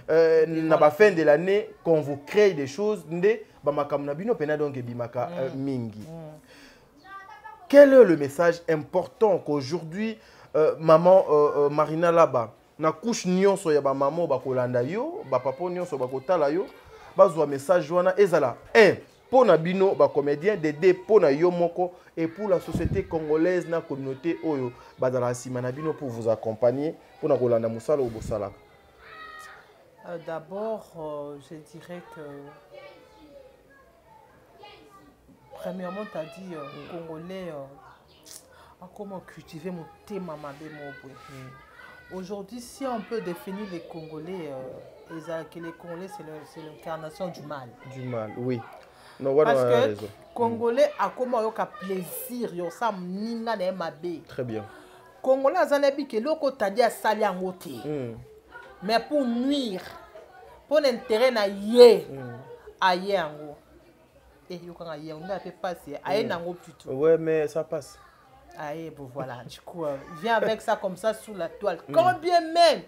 na ba fin de l'année qu'on vous crée des choses ndé ba makamna bino pena donc bimaka mingi. Quel est le message important qu'aujourd'hui maman Marina là-bas na couche nyonso ya ba maman ba kolanda yo ba papa nyonso ba kotala yo bazwa message wana ezala pour na bino ba comédien d'aider pour na yo moko et pour la société congolaise na communauté oyo bazala simana bino pour vous accompagner pour na kolanda musala ou bosala. D'abord je dirais que premièrement tu as dit congolais comment cultiver mon thème mabe mo. Aujourd'hui si on peut définir les congolais que les congolais c'est l'incarnation du mal. Du mal, oui. Non, parce que Congolais a comment yoka plaisir yo sa mninga na mabe. Très bien. Congolais azanabi ke loko tadi a sali angote. Mais pour nuire, pour l'intérêt na yé, aye ango. Et yoka na yé, on a fait passer aye nango plutôt. Ouais, mais ça passe. Aïe, bon voilà, du coup, viens avec ça comme ça sous la toile. Quand bien même,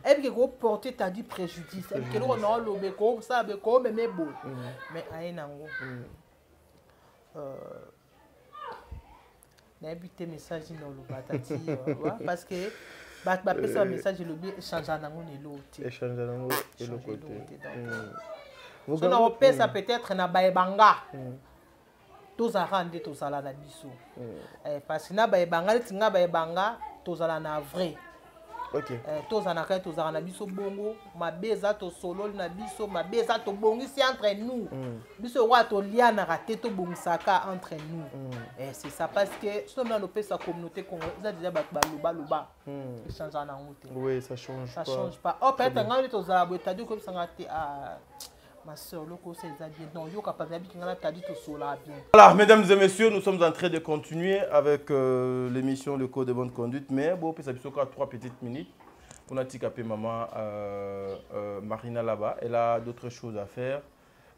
et puis que porter t'as dit préjudice, et puis que l'on a l'obé, qu'on sabe, qu'on me met beau. Mais aïe, nango. N'habitez message dans le batati, parce que bah ça un message le bien échanger nango et l'autre. Échanger nango et l'autre côté. Vous avez ça peut-être na baebanga. Tous à rendre tous à la biso. Parce que na baebanga tinga baebanga tous à la vrai. OK. Tous à na quand tous à la biso bongo, ma beza to solo na biso, ma beza to bongo c'est entre nous. Biso wa to lia na raté to bongo saka entre nous. C'est ça parce que nous dans notre sa communauté congolaise déjà baloba. Change na ngote. Oui, ça change pas. Ça change pas. Oh peut-être ngani tous à la boîte comme ça ngate à ma soeur, voilà, mesdames et messieurs, nous sommes en train de continuer avec l'émission Le Code de bonne conduite. Mais bon, ça fait 3 petites minutes. On a ticapé maman Marina là-bas. Elle a d'autres choses à faire.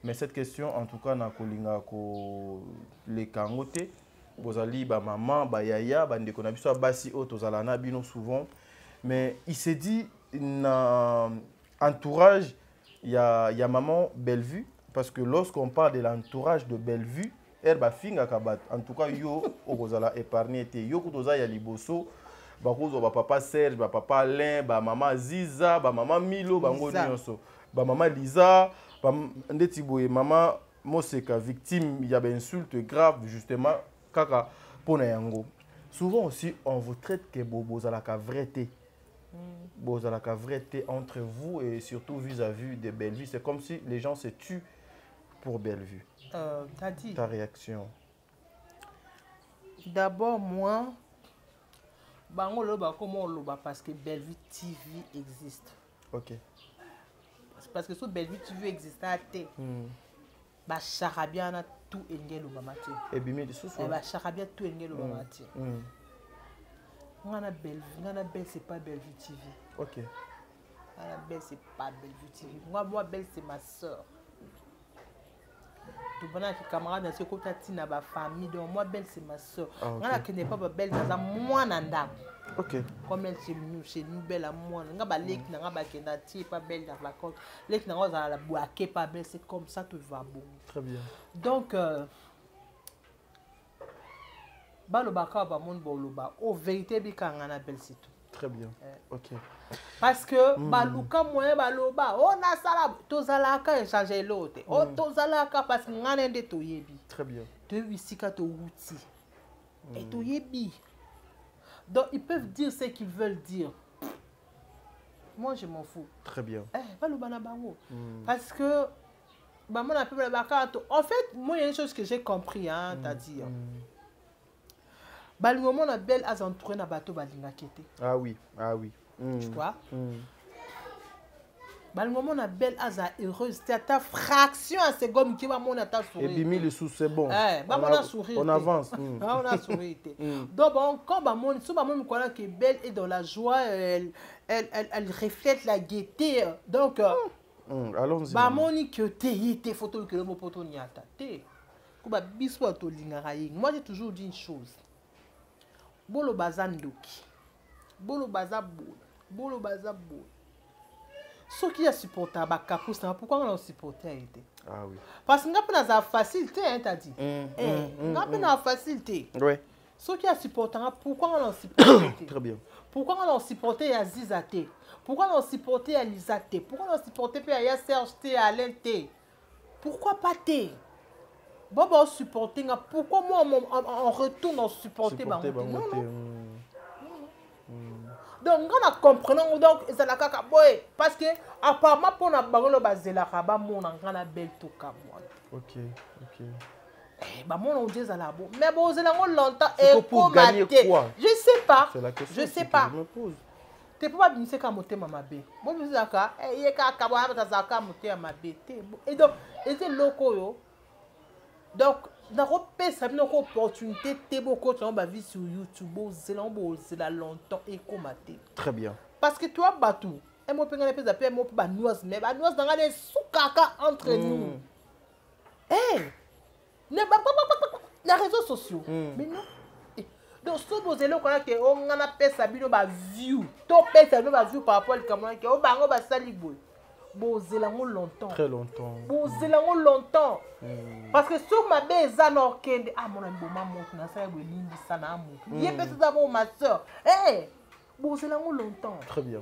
Mais cette question, en tout cas, na kolinga ko les kangote, bozali ba maman, ba yaya, ba ndeko na biso basi otozala na bino souvent. Mais il s'est dit na entourage. Il y a maman Bellevue, parce que lorsqu'on parle de l'entourage de Bellevue, elle va finir kabat. En tout cas, yo ozala épargné te. Yo kutoza ya liboso, ba kozo ba papa Serge, ba papa Alain, ba maman Ziza, ba maman Milo, ba ngo nyonso. Ba maman Lisa, ba ndeti boye maman Moseka victime, il y a des insultes graves justement kaka pona yango. Souvent aussi on vous traite que bobo zala ka vrai te. Bon, la vérité entre vous et surtout vis-à-vis de Bellevue. C'est comme si les gens se tuent pour Bellevue. T'as dit. Ta réaction? D'abord, moi, parce que Bellevue TV existe. Ok. Parce que si Bellevue TV existe, Charabia a tout engagé au Mamati. Et bien, mais sous Charabia tout engagé au Mamati. Belle, c'est pas Bellevue TV. Ok. Belle, c'est pas Bellevue TV. Moi, Belle, c'est ma soeur. Tout le monde qui camarade dans ce côté de ma famille. Donc, moi, Belle, c'est ma soeur. Moi, qui n'est pas Belle, c'est moi, Nanda. Ok. Comme elle chez nous, Belle à moi. Je ne sais pas Belle dans la côte. Les qui n'ont pas la boîte, pas Belle, c'est comme ça, tout va bon. Très bien. Donc, Balobaka ba mon boloba au vérité bi kangana belle c'est tout. Très bien. OK. Parce que baluka moyen baloba on a sala tozalaka échanger l'autre. O tozalaka parce que ngana nde to yebi. Très bien. De wisika to wuti. Et to yebi. Donc ils peuvent dire ce qu'ils veulent dire. Moi je m'en fous. Très bien. Baloba na bango. Parce que bah mon appel en fait moi il y a une chose que j'ai compris hein, t'as dit. Balingomon a Belle à entouré na bateau balinga kete. Ah oui. Tu vois? Balingomon a Belle à heureuse. C'est ta fraction à seconde qui va mon ta sourire. Et bimi le sous c'est bon. On avance. On a souri. Donc bon quand mon sous mon connaît que Belle est dans la joie, elle reflète la gaieté. Donc allons-y. Ba moni que te photo que le mot poto ni ata. Te. Kuba biswa to lingara yi. Moi j'ai toujours dit une chose. Bolo bazandoki. Bolo bazabou. Bolo bazabou. Ce qui a supporté à Bakapous, pourquoi on a supporté? Ah oui. Parce qu'on a pas la facilité, hein, t'as dit. On a pas la facilité. Oui. Ce qui a supporté, pourquoi on a supporté? Très bien. Pourquoi on a supporté à Zizate? Pourquoi on a supporté à Lisate? Pourquoi on a supporté à Yasser T, à Alain T? Pourquoi pas T? Bon, on supporter. Pourquoi moi, en retour, on supporter non. Donc, on a compris. Donc, c'est la caca boy. Parce que, apparemment, pour la baroule, c'est la rabat, mon en belle tout comme moi. Ok. Bah, mon on dit ça là. Mais bon, c'est là, on longtemps. Et pour gagner quoi? Je sais pas. C'est la question je sais pas. Je me pose. Tu peux pas me dire que monter ma bé. Moi, je dis ça. Il y a qu'à voir ça monter ma bé. Et donc, c'est loco. Donc, dans le pays, une opportunité, tu beaucoup de vie sur YouTube, c'est là longtemps et comment. Très bien. Parce que toi, Batou, et moi, je peux appeler moi pour Banouaz, mais Banouaz dans les sous-caca entre nous. Les réseaux sociaux. Mais non. Donc, si vous avez dit qu'on a fait ça, view. Tu as fait ça, view par rapport à caméra, on va saliboyer. Longtemps. Très longtemps. Longtemps. Parce que sur ma belle zanor kende mon ami maman na ça bolindi sana mon. Yé peut d'abord ma sœur. Longtemps. Très bien.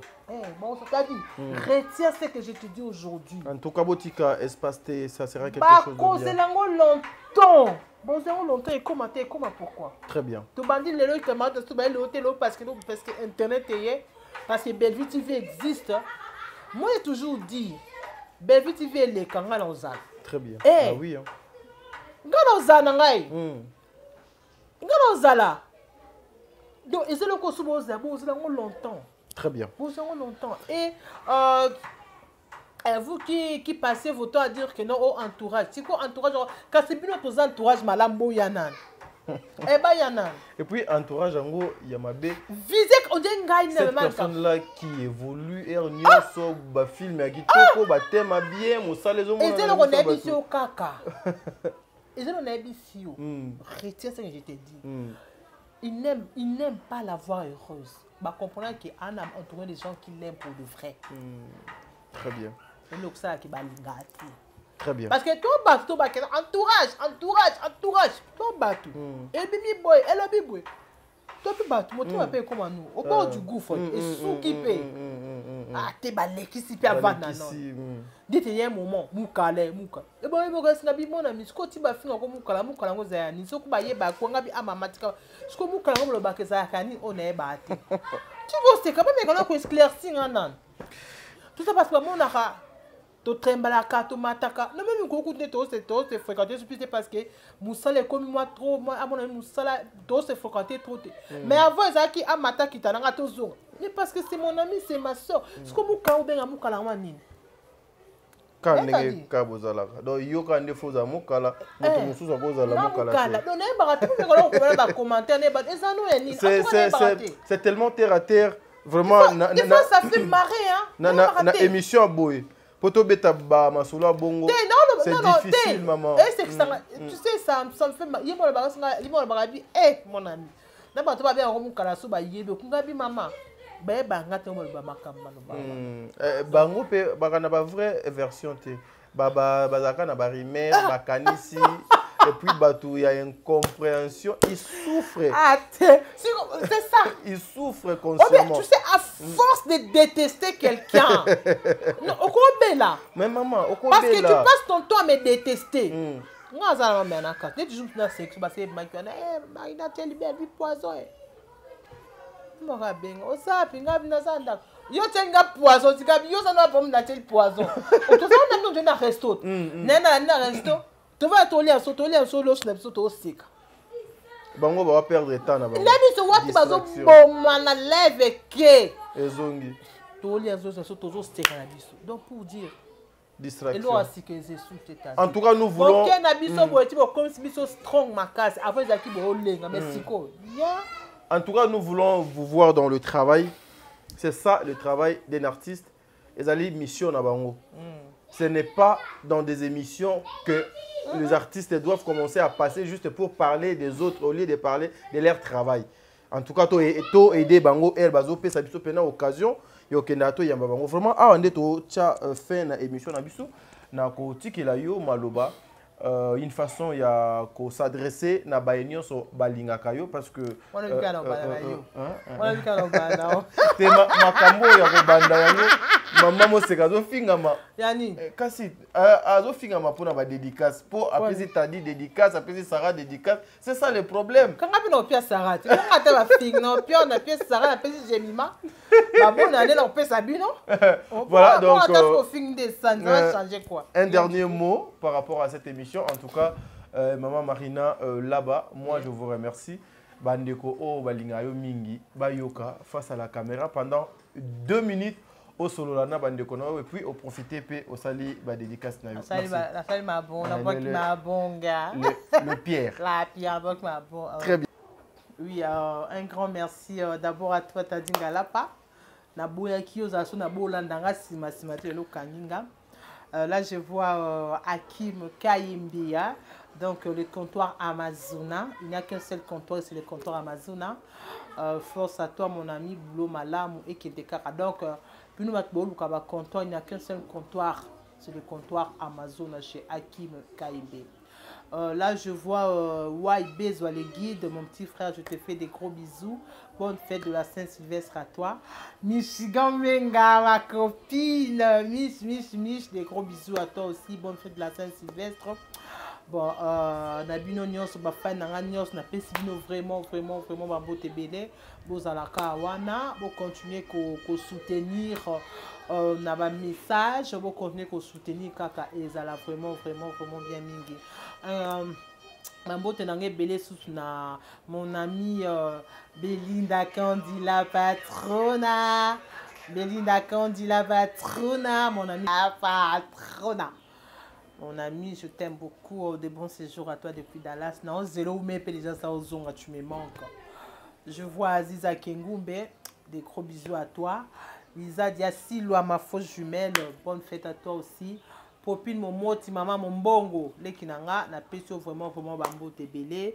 Bon ça t'a dit. Retiens ce que je te dis aujourd'hui. En tout cas botika espace T ça sera quelque chose de bien. Longtemps. Longtemps et comment pourquoi? Très bien. Tu bandit les lois comment tu vas l'hôtel parce que internet est parce que Bellevue TV existe. Moi, j'ai toujours dit, Bellevue TV est les kangas dans Zan. Très bien. Ah oui. Dans Zan, dans Zala. Donc, ils ont le consommé longtemps. Très bien. Longtemps. Et vous qui passez votre temps à dire que non, au entourage. C'est quoi entourage? Quand c'est bien notre entourage, Malambo Yanan. Et puis entourage en gros il y a ma bé cette personne là qui évolue et on y a so ba film ya kitoko ba thème bien mo ça les hommes et c'est le renébi au kaka et c'est le renébi sio retiens ce que je t'ai dit. Il n'aime pas la voir heureuse. Bah comprendre que Anna entouré des gens qui l'aiment pour de vrai. Très bien. C'est le ça qui va l'ingati. Très bien. Parce que toi, entourage, toi, bateau. Et bimi boy, elle a bimi boy. Toi, tu bateau, tu vas payer comme nous. Au bord du gouffre, et sous qui paye. Ah, t'es balé qui s'y paye avant, non. Dites-y un moment, moukale. Et bon, il me reste un peu mon ami. Ce que tu vas faire comme moukala, ni ce que tu vas y avoir, quoi, ngabi amamatika. Ce que moukala, le bac, ça a cani, on est battu. Tu vois, c'est quand même qu'on a éclairci nan. Tout ça parce que mon a to trembalaka to mataka. Non même beaucoup de to se fréquenter c'est parce que Moussala est comme moi trop moi à mon avis Moussala to se fréquenter trop. Mais avant Zaki a mataki tananga to zo. Mais parce que c'est mon ami, c'est ma soeur. Ce que vous ka obenga mukala manini. Quand ndenge ka bozalaka. Donc yo ka ndefoza mukala, mutu mususu akozala mukala. Donc na barato mais quand on va commenter ne ba ezano ya nini. C'est tellement terre à terre. Vraiment, des fois ça fait marrer hein. Na émission à boy. Poto beta ba masolo bongo. C'est difficile maman. C'est que ça tu sais ça me fait yemo le barato yemo le barabi mon ami. Na ba to ba bien romu kala so ba yebe kungabi maman. Ba banga to mo ba makamba no ba. Bango pe ba kana ba vraie version te. Ba zaka na ba rimer ba kanisi. Et puis, il y a une compréhension. Il souffre. Ah, c'est ça. Il souffre consciemment. Tu sais, à force de détester quelqu'un. Non, au combien là. Mais maman, au parce que tu passes ton temps à me détester. Moi, ça m'a mis en cas. Dès que tu joues dans le sexe, parce que Marina, tu es libérée du poison. Je me rappelle. On s'est fait un yo tenga poison. Tu as yo ça n'a pas me poison. Tout ça, on a dans un resto. Nena, dans un resto. Tu vas toller un solo snap au sec. Bango va perdre temps na bango. Lebi so wati bazo bomana leve ke. Ezongi. Toller un solo toujours sec na biso. Donc pour dire distraction. Et là aussi que c'est sous tête. En tout cas nous voulons OK na biso boiti comme si biso strong makasi après zaki bo lenga mais siko. En tout cas nous voulons vous voir dans le travail. C'est ça le travail d'un artiste. Ezali mission na bango. Ce n'est pas dans des émissions que les artistes doivent commencer à passer juste pour parler des autres au lieu de parler de leur travail. En tout cas, to aider bango el bazo pe sabiso pena occasion yo kenato yamba bango vraiment ah ande to tia fin na émission na biso na ko tikela yo maloba une façon ya ko s'adresser na baenyo so balingaka yo parce que on a vu te makambo ya ko banda yango maman mo seka zo fingama yani kasi azo fingama pour na ba dédicace pour apaiser Tadi dédicace apaiser Sarah dédicace c'est ça le problème quand on a pia Sarah tu on ata ba fing non pia on a pia Sarah apaiser Jemima ba bon aller on peut Sabino voilà donc on fing des ça va changer quoi un dernier mot par rapport à cette émission en tout cas maman Marina là-bas moi je vous remercie bandeko o balinga yo mingi bayoka face à la caméra pendant 2 minutes au solo la na bandeko na et puis au profiter pe au sali ba dédicace na yo. La sali ma bon, la voix qui m'a bon gars. Le Pierre. La Pierre voix qui m'a bon. Très bien. Oui, un grand merci d'abord à toi Tadinga Lapa. Na boya ki ozaso na bolandanga sima te lo kanginga. Là je vois Hakim Kaimbia. Donc le comptoir Amazona, il n'y a qu'un seul comptoir, c'est le comptoir Amazona. Force à toi mon ami Boulot Malam et Kedekara. Donc puis nous le comptoir, il n'y a qu'un seul comptoir, c'est le comptoir Amazona chez Hakim Kaimbe. Là je vois YB Zoa le guide, mon petit frère, je te fais des gros bisous. Bonne fête de la Saint-Sylvestre à toi. Michigan Menga, ma copine, Mich, des gros bisous à toi aussi. Bonne fête de la Saint-Sylvestre. Bon, Nabino Nyos, Bafan Nanyos, n'a pas vraiment beau belé. Vous allez continuer à soutenir un message, vous continuer à soutenir Kaka et ça vraiment bien mingi. Mambote nange belé sous mon ami Belinda Candy la patrona. Belinda Candy la patrona, mon ami la patrona. Mon ami, je t'aime beaucoup. De bons séjours à toi depuis Dallas. Non, zéro mais déjà ça aux ongles, tu me manques. Je vois Aziza Kengumbe. Des gros bisous à toi. Lisa Diasilo à ma fausse jumelle. Bonne fête à toi aussi. Popine Momoti, maman Mombongo. Les Kinanga, n'a pas vraiment Bambo Tebele.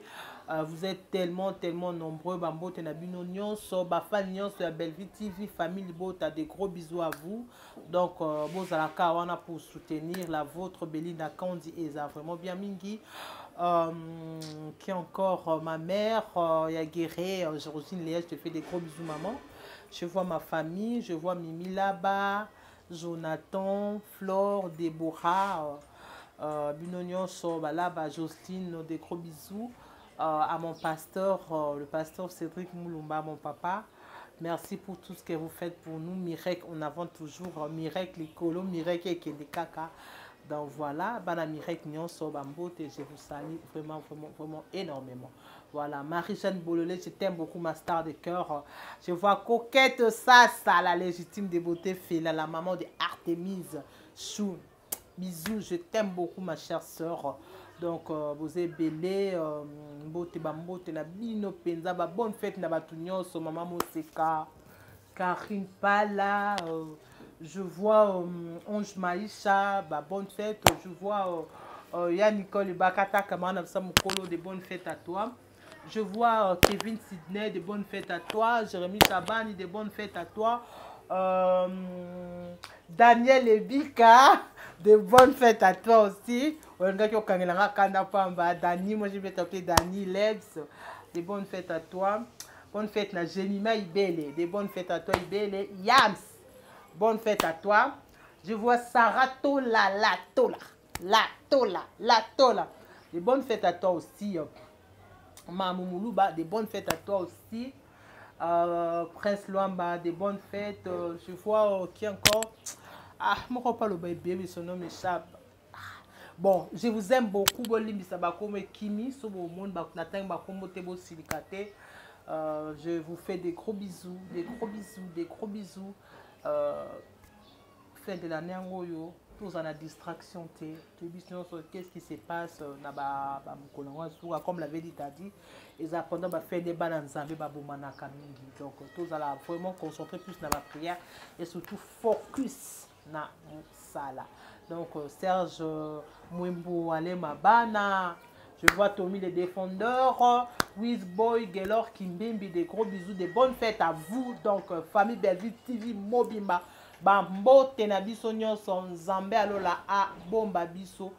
Vous êtes tellement nombreux. Bambo Tenabino Nyonso, Bafan Nyonso, la Belleville TV, famille Bota, des gros bisous à vous. Donc, Bozalaka, on a pour soutenir la vôtre, Belinda Kandi, et ça vraiment bien mingi. Qui est encore ma mère, Yaguéré, Jérosine Léa, je te fais des gros bisous, maman. Je vois ma famille, je vois Mimi là-bas, Jonathan, Flore, Déborah, Binonion, là-bas, Jocelyne, des gros bisous. À mon pasteur, le pasteur Cédric Moulumba, mon papa. Merci pour tout ce que vous faites pour nous. Mirek, on avance toujours. Mirek, les colos, Mirek et les caca. Donc voilà, Bana Mirek, Nyonso, Bambote, je vous salue vraiment, vraiment, vraiment énormément. Voilà, Marie-Jeanne Bololé, je t'aime beaucoup, ma star de cœur. Je vois Coquette Sassa, la légitime de beauté, Fela, la maman de Artemise Chou. Bisous, je t'aime beaucoup, ma chère sœur. Donc, vous êtes belé, Mbote Bambote, na Bino Penza, bonne fête, na Batunyoso, Maman Moseka, Karine Pala, je vois Onge Maïcha, bonne fête, je vois Yann Nicole Bakata, Kamana Samukolo, de bonnes fêtes à toi. Je vois Kevin Sidney, de bonnes fêtes à toi. Jérémy Sabani, de bonnes fêtes à toi. Daniel Ebika, de bonnes fêtes à toi aussi. Dani, moi je vais t'appeler Dani Lebs. De bonnes fêtes à toi. Bonne fête à Jenima Ibele. De bonnes fêtes à toi Ibele. Yams. Bonne fête à toi. Je vois Sarah Tola, la Tola. De bonnes fêtes à toi aussi. Mamoulouba, de bonnes fêtes à toi aussi. Prince Luamba, de bonnes fêtes. Je vois qui encore. Ah, moi je parle au bébé, son nom m'échappe. Bon, je vous aime beaucoup. Je vous fais des gros bisous, Fin de l'année, tous en la distraction. Qu'est-ce qui se passe comme l'avait dit, ils apprennent à faire des balances. Donc, tous allons vraiment concentrer plus dans la prière et surtout focus dans ça. Donc, Serge Mwembo, Alema Bana, je vois Tommy le défendeur, Wizboy, Gaylor, Kimbimbi, des gros bisous, des bonnes fêtes à vous. Donc, famille Belleville TV, Mobimba. Bambo tenabiso nyonso nzambe alola a bomba biso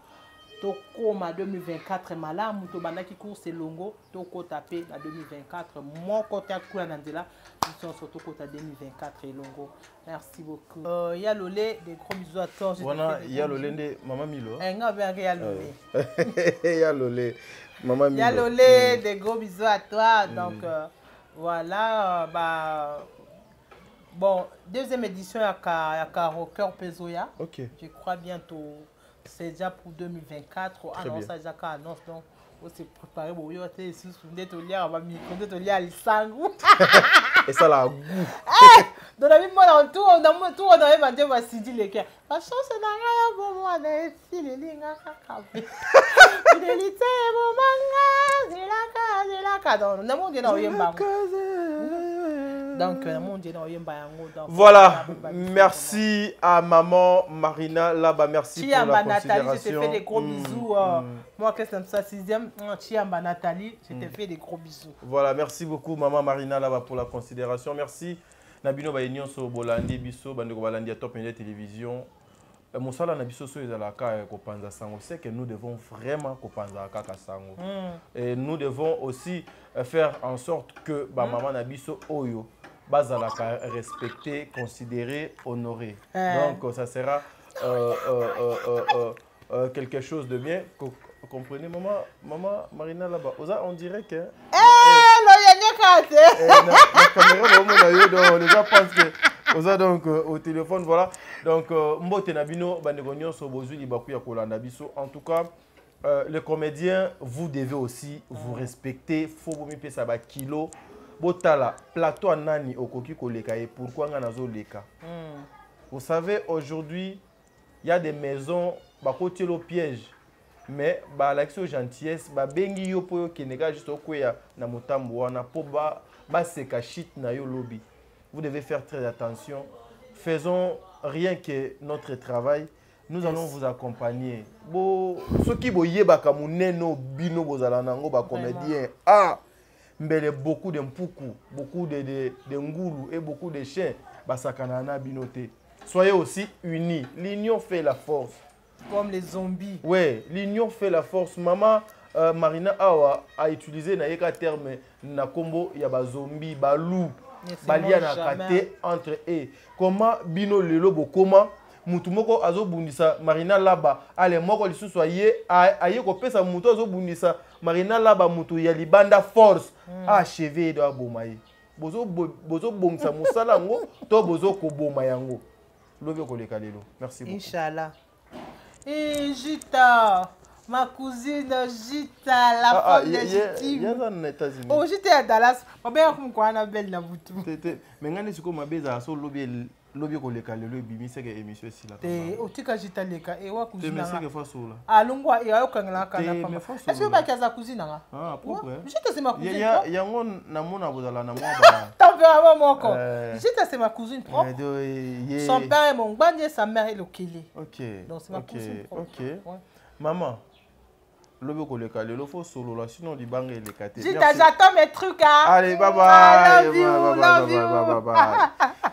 tokoma 2024 malamu to bandaki course longo toko tapé na 2024 mon côté akula nandela biso surtout côté 2024 et longo. Merci beaucoup. Ya lolé des gros bisous à toi. Voilà, ya lolé de maman Milo. Nga bien ya lolé. Ya lolé maman Milo. Ya lolé des gros bisous à toi. Donc voilà bon, deuxième édition à Rocker Pezoya. Ok. Je crois bientôt. C'est déjà pour 2024. Annonce ça déjà annonce donc on s'est préparé pour y être ici sur des toliers on va micro toliers à l'Isangu. Et ça la goût. Dans la vie moi dans tout on avait vendu ma Cindy les cœurs. La chance n'a rien pour moi des filles linga kaka. Fidélité mon manga, c'est la cadre. On a mon Dieu dans yemba. Donc, voilà, merci à maman Marina là-bas, merci pour la Nathalie, considération. Je te fais des gros bisous. Moi, qu'est-ce que ça, 6e, Chiamba Nathalie, je te fais des gros bisous. Voilà, merci beaucoup maman Marina là-bas pour la considération. Merci Nabino Baïnion so Bolandi Biso, Bandeko Balandi à Top Media Télévision. Moussala Nabiso so ezalaka kopanza sango, c'est que nous devons vraiment kopanza kaka sango. Et nous devons aussi faire en sorte que maman Nabiso Oyo bazalaka respecté, considéré, honoré. Donc ça sera quelque chose de bien. Comprenez maman Marina là-bas. On dirait que les gens pensent que donc au téléphone, voilà. Donc Mbote Nabino Bandegonyon Sobozu Libaku Yakolanda Biso. En tout cas, les comédiens, vous devez aussi vous respecter. Faut vous mettre ça kilo. Botala plateau nani okoki koleka et pourquoi nganazo leka. Vous savez, aujourd'hui, il y a des maisons côté le piège. Mais l'action gentillesse, bengi yo po yo keneka juste okoya na motambo wana po ba se kashit na yo lobby. Vous devez faire très attention. Faisons rien que notre travail. Nous allons vous accompagner. Ceux qui boye bakamuneno bino bozala nango ba comédien. Mais beaucoup de mpuku, beaucoup de ngoulou et beaucoup de chiens basakanana binote. Soyez aussi unis. L'union fait la force. Comme les zombies. Oui, l'union fait la force. Maman Marina Awa a utilisé un terme na kombo ya ba zombie, ba loup, balia na kate entre eux. Comment bino lelo bokoma mutumoko azobundisa Marina laba ale moko lisusu aye ko pesa muto azobundisa Marina laba mutu ya libanda force achevé do abomaye. bozo bongsa musala ngo to bozo koboma yango lobi koleka lelo. Merci beaucoup. Inch'Allah. Et Jita, ma cousine Jita, la femme légitime. Oh, Jita à Dallas. Ma belle comme quoi on belle na butu. Mais ngane siko mabeza so lobi koleka lelo bimi seke émission ici là. Te otika Jita leka e wa cousine. Te meseke fa so là. Alungwa e ayokangala kana pamba. Est-ce que ba kaza cousine nga? Ah, propre. Jita c'est ma cousine. Yango na mona bozala na moi ba. Tempérament moko. Jita c'est ma cousine propre. Yeah. Son père est mon gbanye, sa mère est lokele. OK. Donc c'est ma cousine propre. OK. Ouais. Maman. Lobi koleka lelo faut solo là sinon libanga il est caté. Jita, j'attends mes trucs hein. Allez, bye bye. I love you. Bye bye.